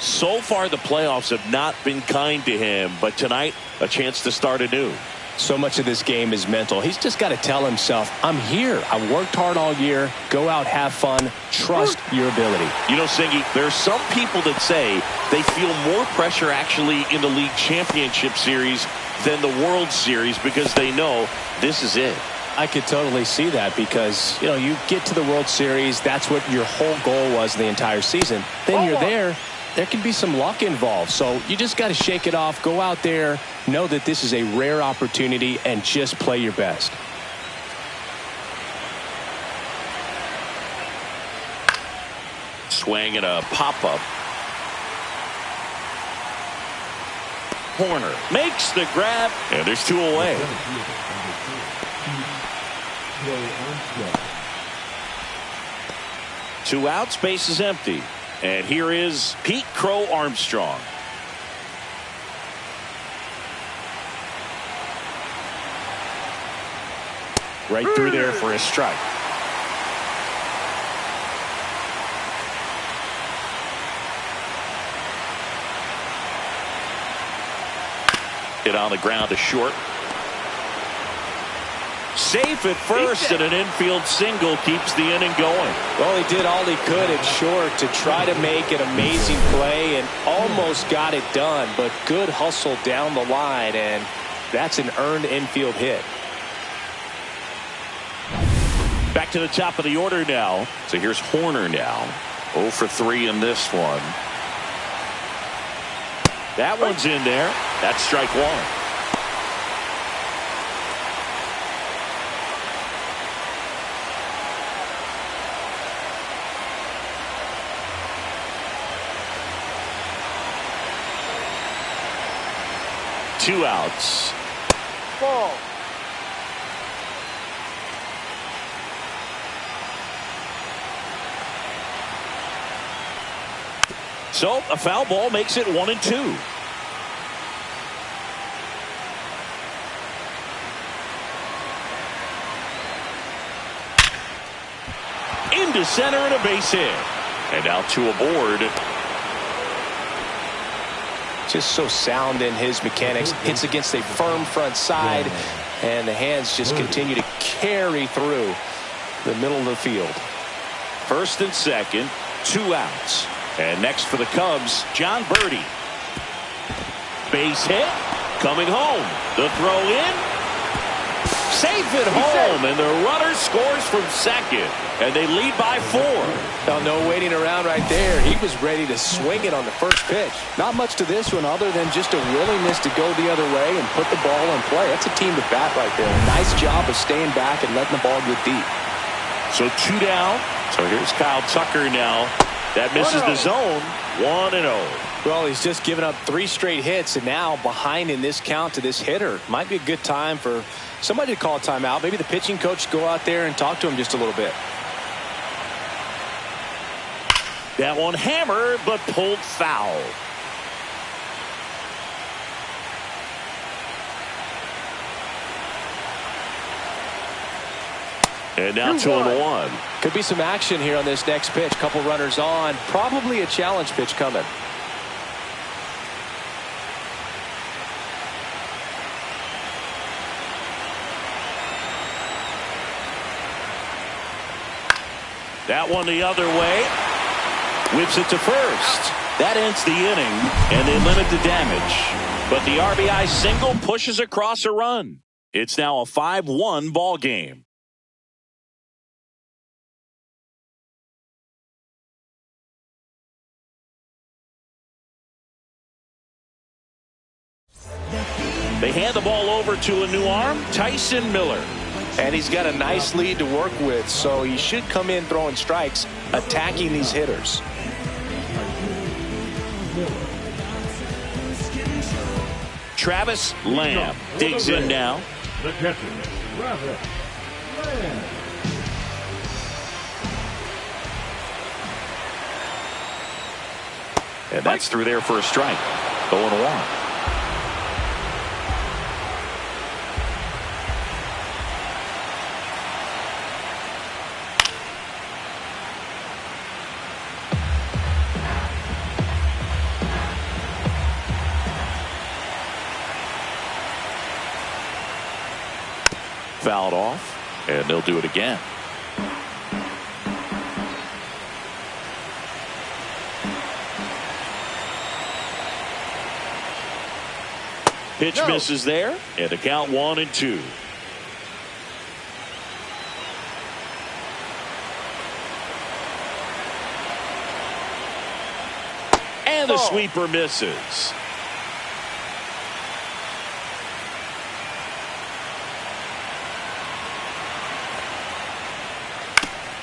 So far the playoffs have not been kind to him, but tonight a chance to start anew. So much of this game is mental. He's just got to tell himself, I'm here. I've worked hard all year. Go out, have fun, trust your ability. You know, Singy, there are some people that say they feel more pressure actually in the league championship series than the World Series because they know this is it. I could totally see that because, you know, you get to the World Series, that's what your whole goal was the entire season. Then you're there can be some luck involved. So you just got to shake it off, go out there, know that this is a rare opportunity, and just play your best. Swing and a pop-up. Horner makes the grab, and there's 2 away. Two outs, base is empty. And here is Pete Crow Armstrong. Right through there for a strike. Hit on the ground to short. Safe at first, and an infield single keeps the inning going. Well, he did all he could at short to try to make an amazing play and almost got it done, but good hustle down the line, and that's an earned infield hit. Back to the top of the order now. So here's Horner now. 0 for 3 in this one. That one's in there. That's strike 1. Two outs. Ball. So a foul ball makes it 1-2. Into center and a base hit. And now 2 aboard. Just so sound in his mechanics. Hits against a firm front side, and the hands just continue to carry through the middle of the field. First and second, 2 outs. And next for the Cubs, John Birdie. Base hit, coming home. The throw in. Safe at home, and the runner scores from second. And they lead by 4. Well, no waiting around right there. He was ready to swing it on the first pitch. Not much to this one other than just a willingness to go the other way and put the ball in play. That's a team to bat right there. Nice job of staying back and letting the ball get deep. So 2 down. So here's Kyle Tucker now. That misses the zone. 1-0. Well, he's just given up 3 straight hits, and now behind in this count to this hitter. Might be a good time for somebody to call a timeout. Maybe the pitching coach go out there and talk to him just a little bit. That one hammered, but pulled foul. And now 2-1. Could be some action here on this next pitch. Couple runners on. Probably a challenge pitch coming. That one the other way. Whips it to first. That ends the inning, and they limit the damage. But the RBI single pushes across a run. It's now a 5-1 ball game. The They hand the ball over to a new arm, Tyson Miller. And he's got a nice lead to work with, so he should come in throwing strikes, attacking these hitters. Travis Lamb digs in now. The catcher, Travis Lamb. And that's through there for a strike. 0-1. Fouled off, and they'll do it again. Pitch misses there, and the count 1-2. And the sweeper misses.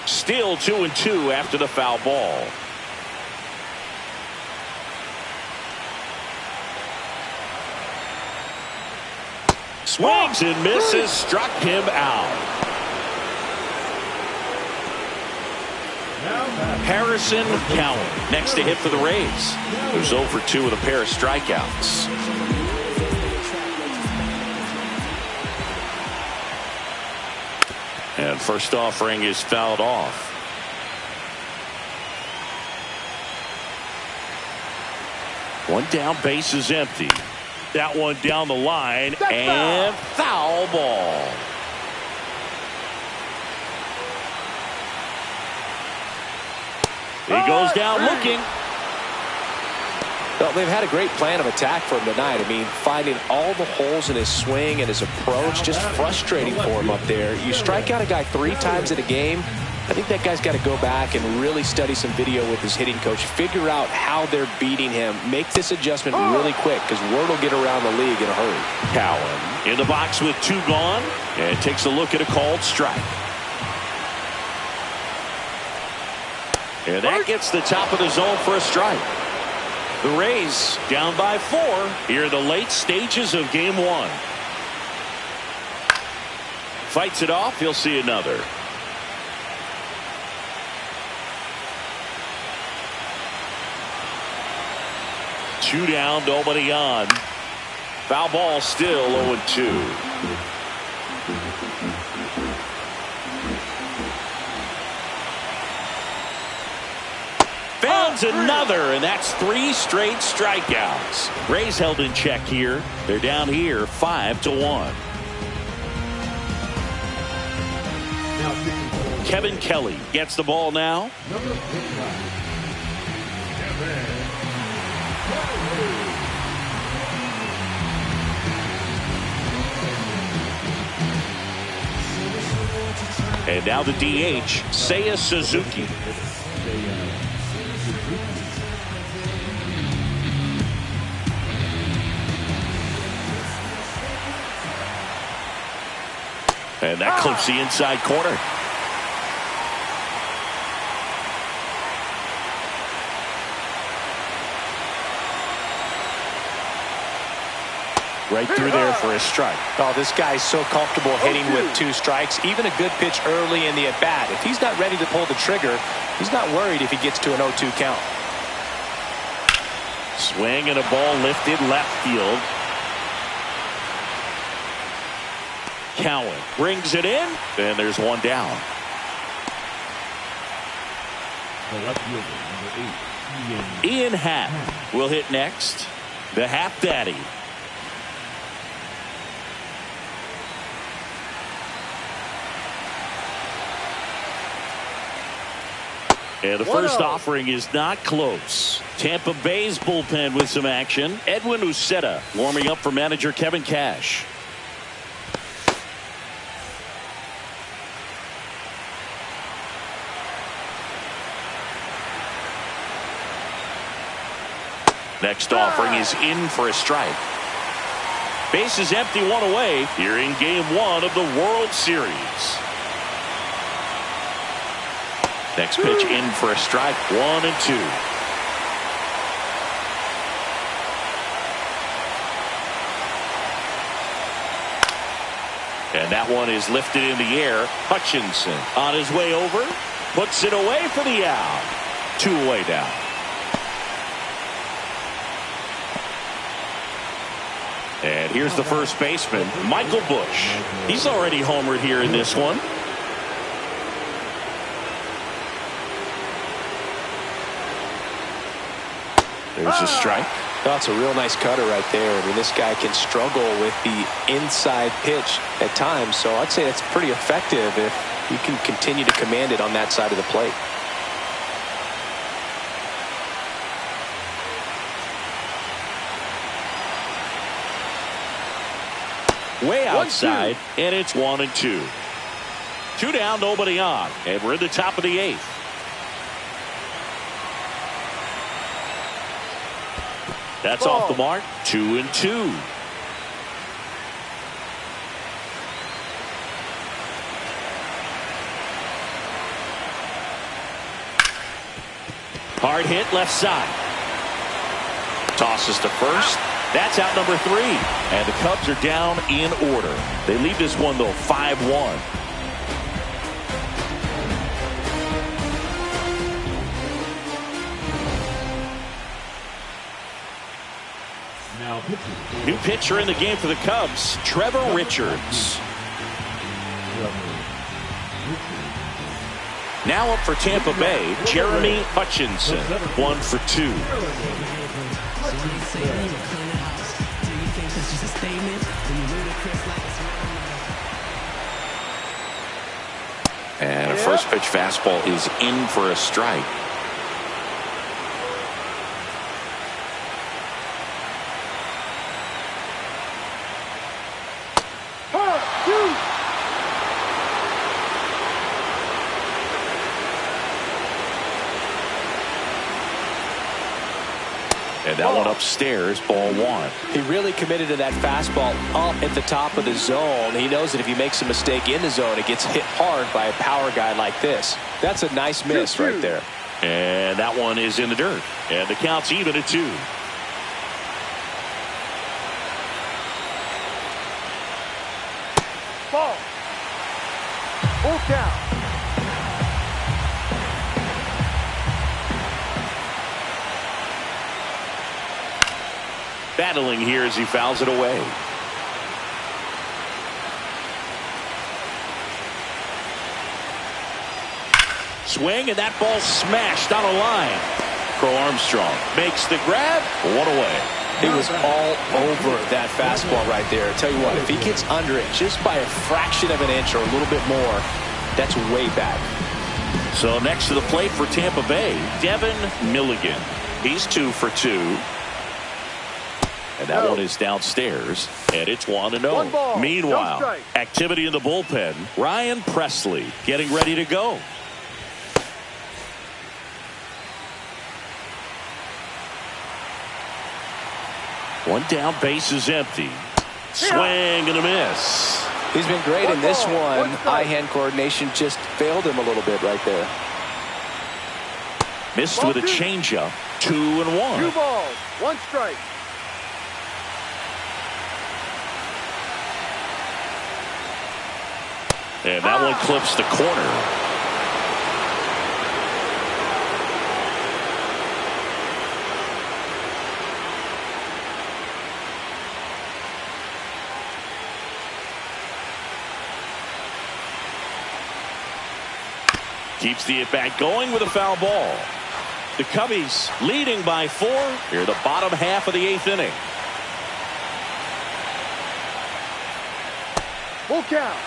Still 2-2 after the foul ball. Swings and misses, struck him out. Harrison Cowan next to hit for the Rays, who's 0 for 2 with a pair of strikeouts. And first offering is fouled off. One down, base is empty. That one down the line, and foul ball. He goes down looking. Well, they've had a great plan of attack for him tonight. I mean, finding all the holes in his swing and his approach, just frustrating for him up there. You strike out a guy 3 times in a game, I think that guy's got to go back and really study some video with his hitting coach, figure out how they're beating him, make this adjustment really quick, because word will get around the league in a hurry. Cowan in the box with 2 gone, and takes a look at a called strike. And that gets the top of the zone for a strike. The Rays down by 4 here in the late stages of game 1. Fights it off. He'll see another. Two down, nobody on. Foul ball still 0-2. Founds another, and that's 3 straight strikeouts. Rays held in check here. They're down here 5-1. Kevin Kelly gets the ball now. And now the DH, Seiya Suzuki. And that clips the inside corner. Right through there for a strike. Oh, this guy's so comfortable hitting with 2 strikes. Even a good pitch early in the at-bat. If he's not ready to pull the trigger, he's not worried if he gets to an 0-2 count. Swing and a ball lifted left field. Cowan brings it in, and there's one down. The left fielder, number 8, Ian Happ will hit next. The Happ Daddy. And the first offering is not close. Tampa Bay's bullpen with some action. Edwin Uceta warming up for manager Kevin Cash. Next offering is in for a strike. Base is empty, one away here in Game 1 of the World Series. Next pitch in for a strike, 1-2. And that one is lifted in the air. Hutchinson on his way over, puts it away for the out. 2 away now. And here's the first baseman, Michael Busch. He's already homered here in this one. There's a strike. That's a real nice cutter right there. I mean, this guy can struggle with the inside pitch at times, so I'd say that's pretty effective if you can continue to command it on that side of the plate. Way outside, and it's 1-2. 2 down, nobody on, and we're in the top of the 8th. That's off the mark. 2-2. Hard hit left side. Tosses to first. That's out number 3. And the Cubs are down in order. They lead this one, though, 5-1. New pitcher in the game for the Cubs, Trevor Richards. Now up for Tampa Bay, Jeremy Hutchinson. 1 for 2. And a first pitch fastball is in for a strike. And that one upstairs, ball 1. He really committed to that fastball up at the top of the zone. He knows that if he makes a mistake in the zone, it gets hit hard by a power guy like this. That's a nice miss right there. And that one is in the dirt. And the count's even at 2. Ball. Full count. Battling here as he fouls it away. Swing, and that ball smashed on a line. Crow Armstrong makes the grab. 1 away. He was all over that fastball right there. I tell you what, if he gets under it just by a fraction of an inch or a little bit more, that's way back. So next to the plate for Tampa Bay, Devin Milligan. He's 2 for 2. And that one is downstairs, and it's 1-0. Meanwhile, activity in the bullpen. Ryan Presley getting ready to go. One down, base is empty. Swing and a miss. He's been great in this one. Eye-hand coordination just failed him a little bit right there. Missed with a changeup. 2-1. 2 balls, 1 strike. And that one clips the corner. Keeps the at-bat going with a foul ball. The Cubbies leading by 4 here, the bottom half of the 8th inning. Full count.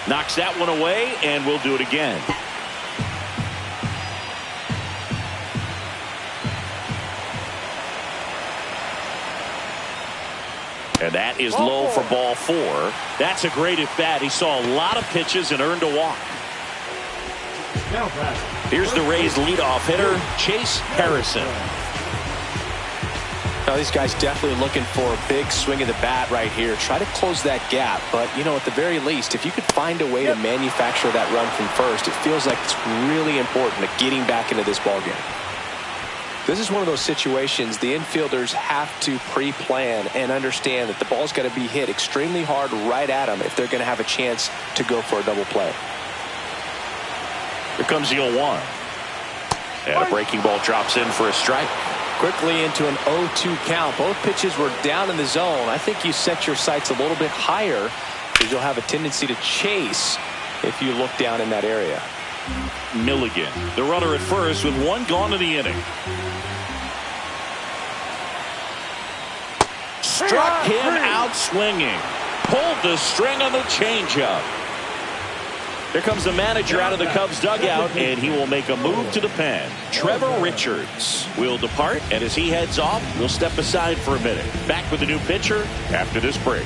Knocks that one away, and we'll do it again. And that is low for ball 4. That's a great at bat. He saw a lot of pitches and earned a walk. Now back. Here's the Rays leadoff hitter, Chase Harrison. Now, these guys definitely looking for a big swing of the bat right here. Try to close that gap. But, you know, at the very least, if you could find a way to manufacture that run from first, it feels like it's really important to getting back into this ballgame. This is one of those situations the infielders have to pre-plan and understand that the ball's got to be hit extremely hard right at them if they're going to have a chance to go for a double play. Here comes the 0-1. And a breaking ball drops in for a strike. Quickly into an 0-2 count. Both pitches were down in the zone. I think you set your sights a little bit higher because you'll have a tendency to chase if you look down in that area. Milligan, the runner at first with one gone in the inning. Struck him out swinging. Pulled the string on the changeup. Here comes the manager out of the Cubs dugout, and he will make a move to the pen. Trevor Richards will depart, and as he heads off, we'll step aside for a minute. Back with a new pitcher after this break.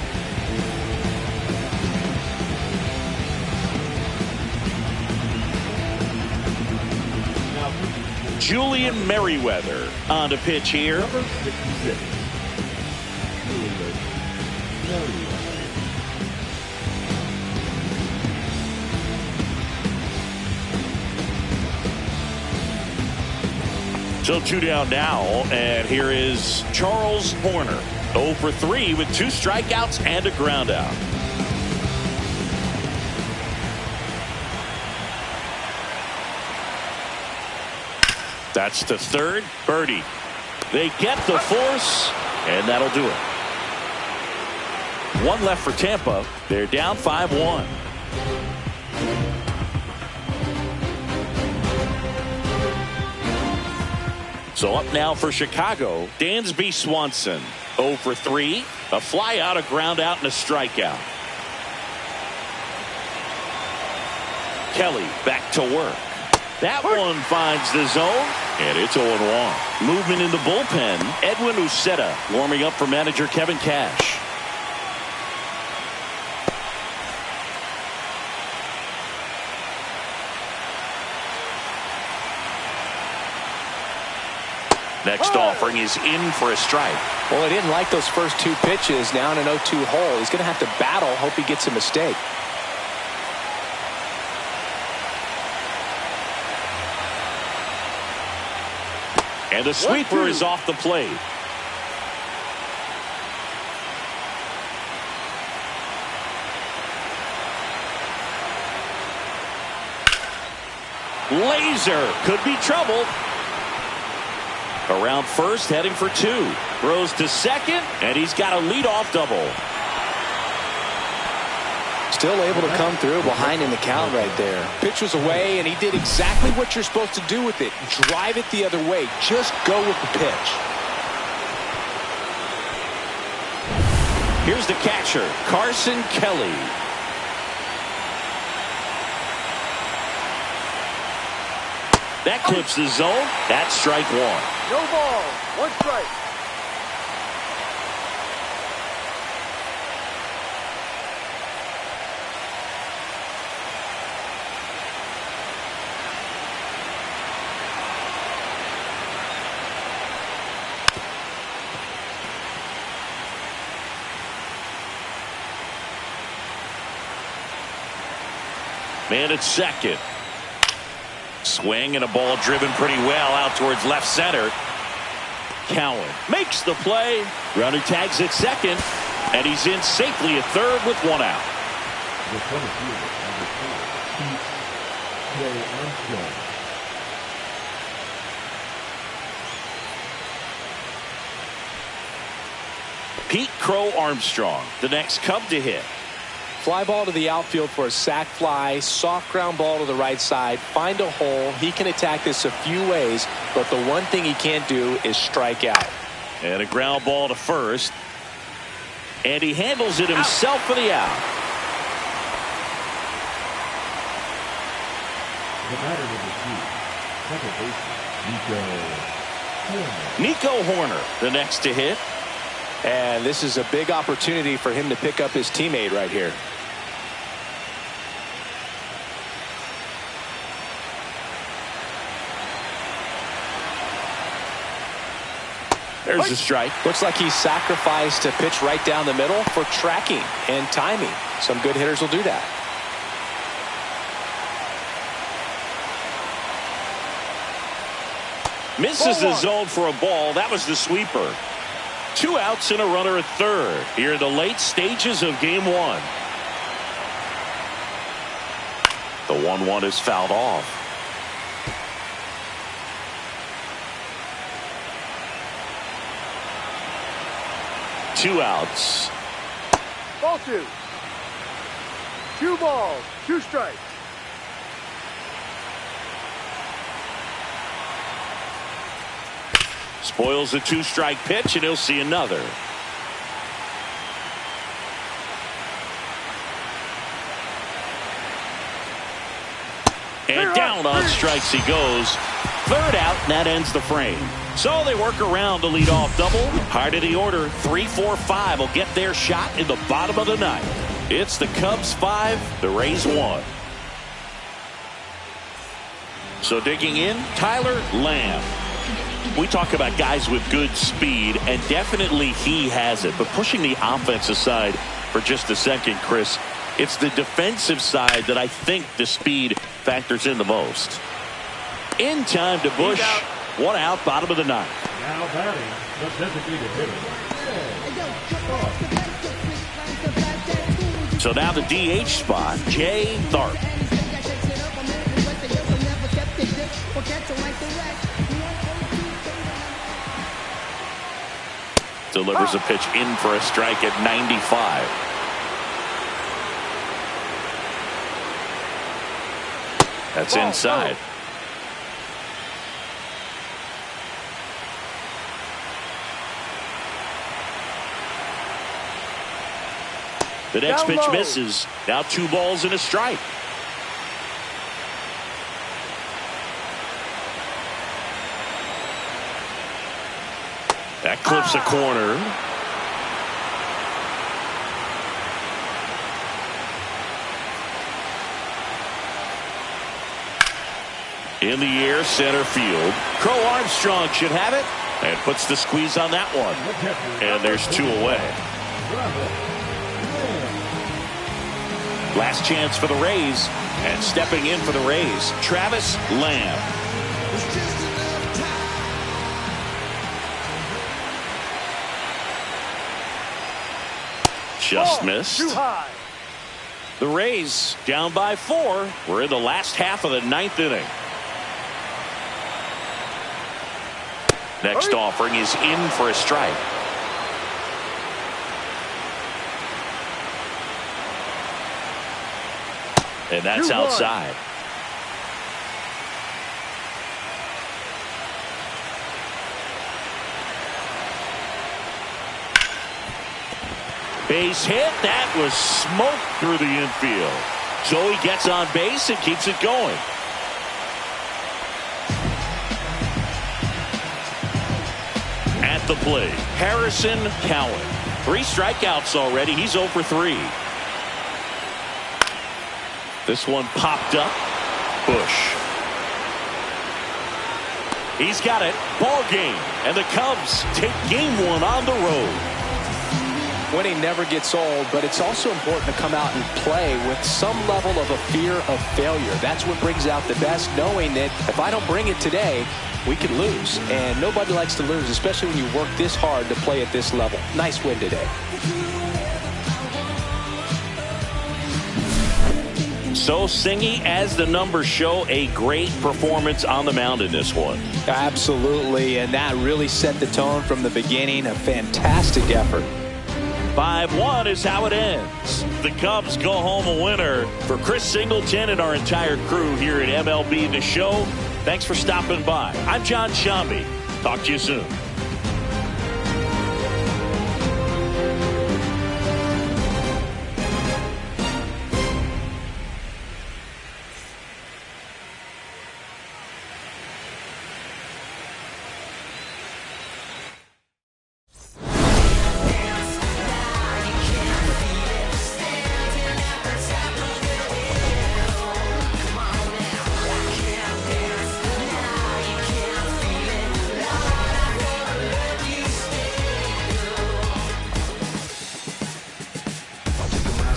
Julian Merriweather on to pitch here. Number 66. Julian Merriweather. So 2 down now, and here is Charles Horner. 0 for 3 with 2 strikeouts and a ground out. That's the third. Birdie. They get the force, and that'll do it. 1 left for Tampa. They're down 5-1. So up now for Chicago, Dansby Swanson. 0 for 3. A fly out, a ground out, and a strikeout. Kelly back to work. That one finds the zone, and it's 0-1. Movement in the bullpen. Edwin Uceta warming up for manager Kevin Cash. Next offering is in for a strike. Well, he didn't like those first 2 pitches. Now in an 0-2 hole. He's going to have to battle. Hope he gets a mistake. And the sweeper is off the plate. Laser could be trouble. Around first, heading for 2. Throws to second, and he's got a leadoff double. Still able to come through behind in the count right there. Pitch was away, and he did exactly what you're supposed to do with it. Drive it the other way. Just go with the pitch. Here's the catcher, Carson Kelly. That clips the zone. That's strike 1. No ball. 1 strike. Man at second. Swing and a ball driven pretty well out towards left center. Cowan makes the play. Runner tags at second, and he's in safely at third with 1 out. The center fielder, number 4, Pete Armstrong. Pete Crow Armstrong, the next Cub to hit. Fly ball to the outfield for a sac fly. Soft ground ball to the right side. Find a hole. He can attack this a few ways, but the one thing he can't do is strike out. And a ground ball to first. And he handles it himself for the out. The batter number 2, second baseman, Nico Horner. Nico Horner, the next to hit. And this is a big opportunity for him to pick up his teammate right here. There's a strike. Looks like he sacrificed a pitch right down the middle for tracking and timing. Some good hitters will do that. Misses the zone for a ball. That was the sweeper. 2 outs and a runner at third here in the late stages of game one. The 1-1 is fouled off. Two outs. Ball 2. 2 balls, 2 strikes. Spoils a 2-strike pitch, and he'll see another. And down on strikes he goes. Third out, and that ends the frame. So they work around the leadoff double. Heart of the order, 3-4-5 will get their shot in the bottom of the ninth. It's the Cubs 5, the Rays 1. So digging in, Tyler Lamb. We talk about guys with good speed, and definitely he has it. But pushing the offense aside for just a second, Chris, it's the defensive side that I think the speed factors in the most. In time to Bush. 1 out, bottom of the ninth. Now batting, the designated hitter. So now the DH spot, Jay Tharp. Delivers a pitch in for a strike at 95. That's inside. The next pitch misses. Now 2 balls and a strike. That clips a corner. In the air, center field. Crow Armstrong should have it and puts the squeeze on that one. And there's 2 away. Last chance for the Rays, and stepping in for the Rays, Travis Lamb. Just missed. Too high. The Rays down by 4. We're in the last half of the 9th inning. Next offering is in for a strike. And that's outside. Base hit. That was smoke through the infield. So he gets on base and keeps it going. At the plate, Harrison Cowan. 3 strikeouts already. He's 0 for 3. This one popped up. Bush. He's got it. Ball game. And the Cubs take game 1 on the road. Winning never gets old, but it's also important to come out and play with some level of a fear of failure. That's what brings out the best, knowing that if I don't bring it today, we could lose. And nobody likes to lose, especially when you work this hard to play at this level. Nice win today. So Singy, as the numbers show, a great performance on the mound in this one. Absolutely, and that really set the tone from the beginning. A fantastic effort. 5-1 is how it ends. The Cubs go home a winner. For Chris Singleton and our entire crew here at MLB The Show, thanks for stopping by. I'm John Shambi. Talk to you soon.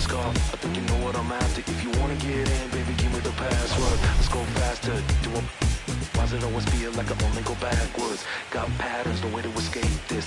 scarf. I think you know what I'm after. If you wanna get in, baby, give me the password. Let's go faster. Why does it always feel like I only go backwards? Got patterns, no way to escape this.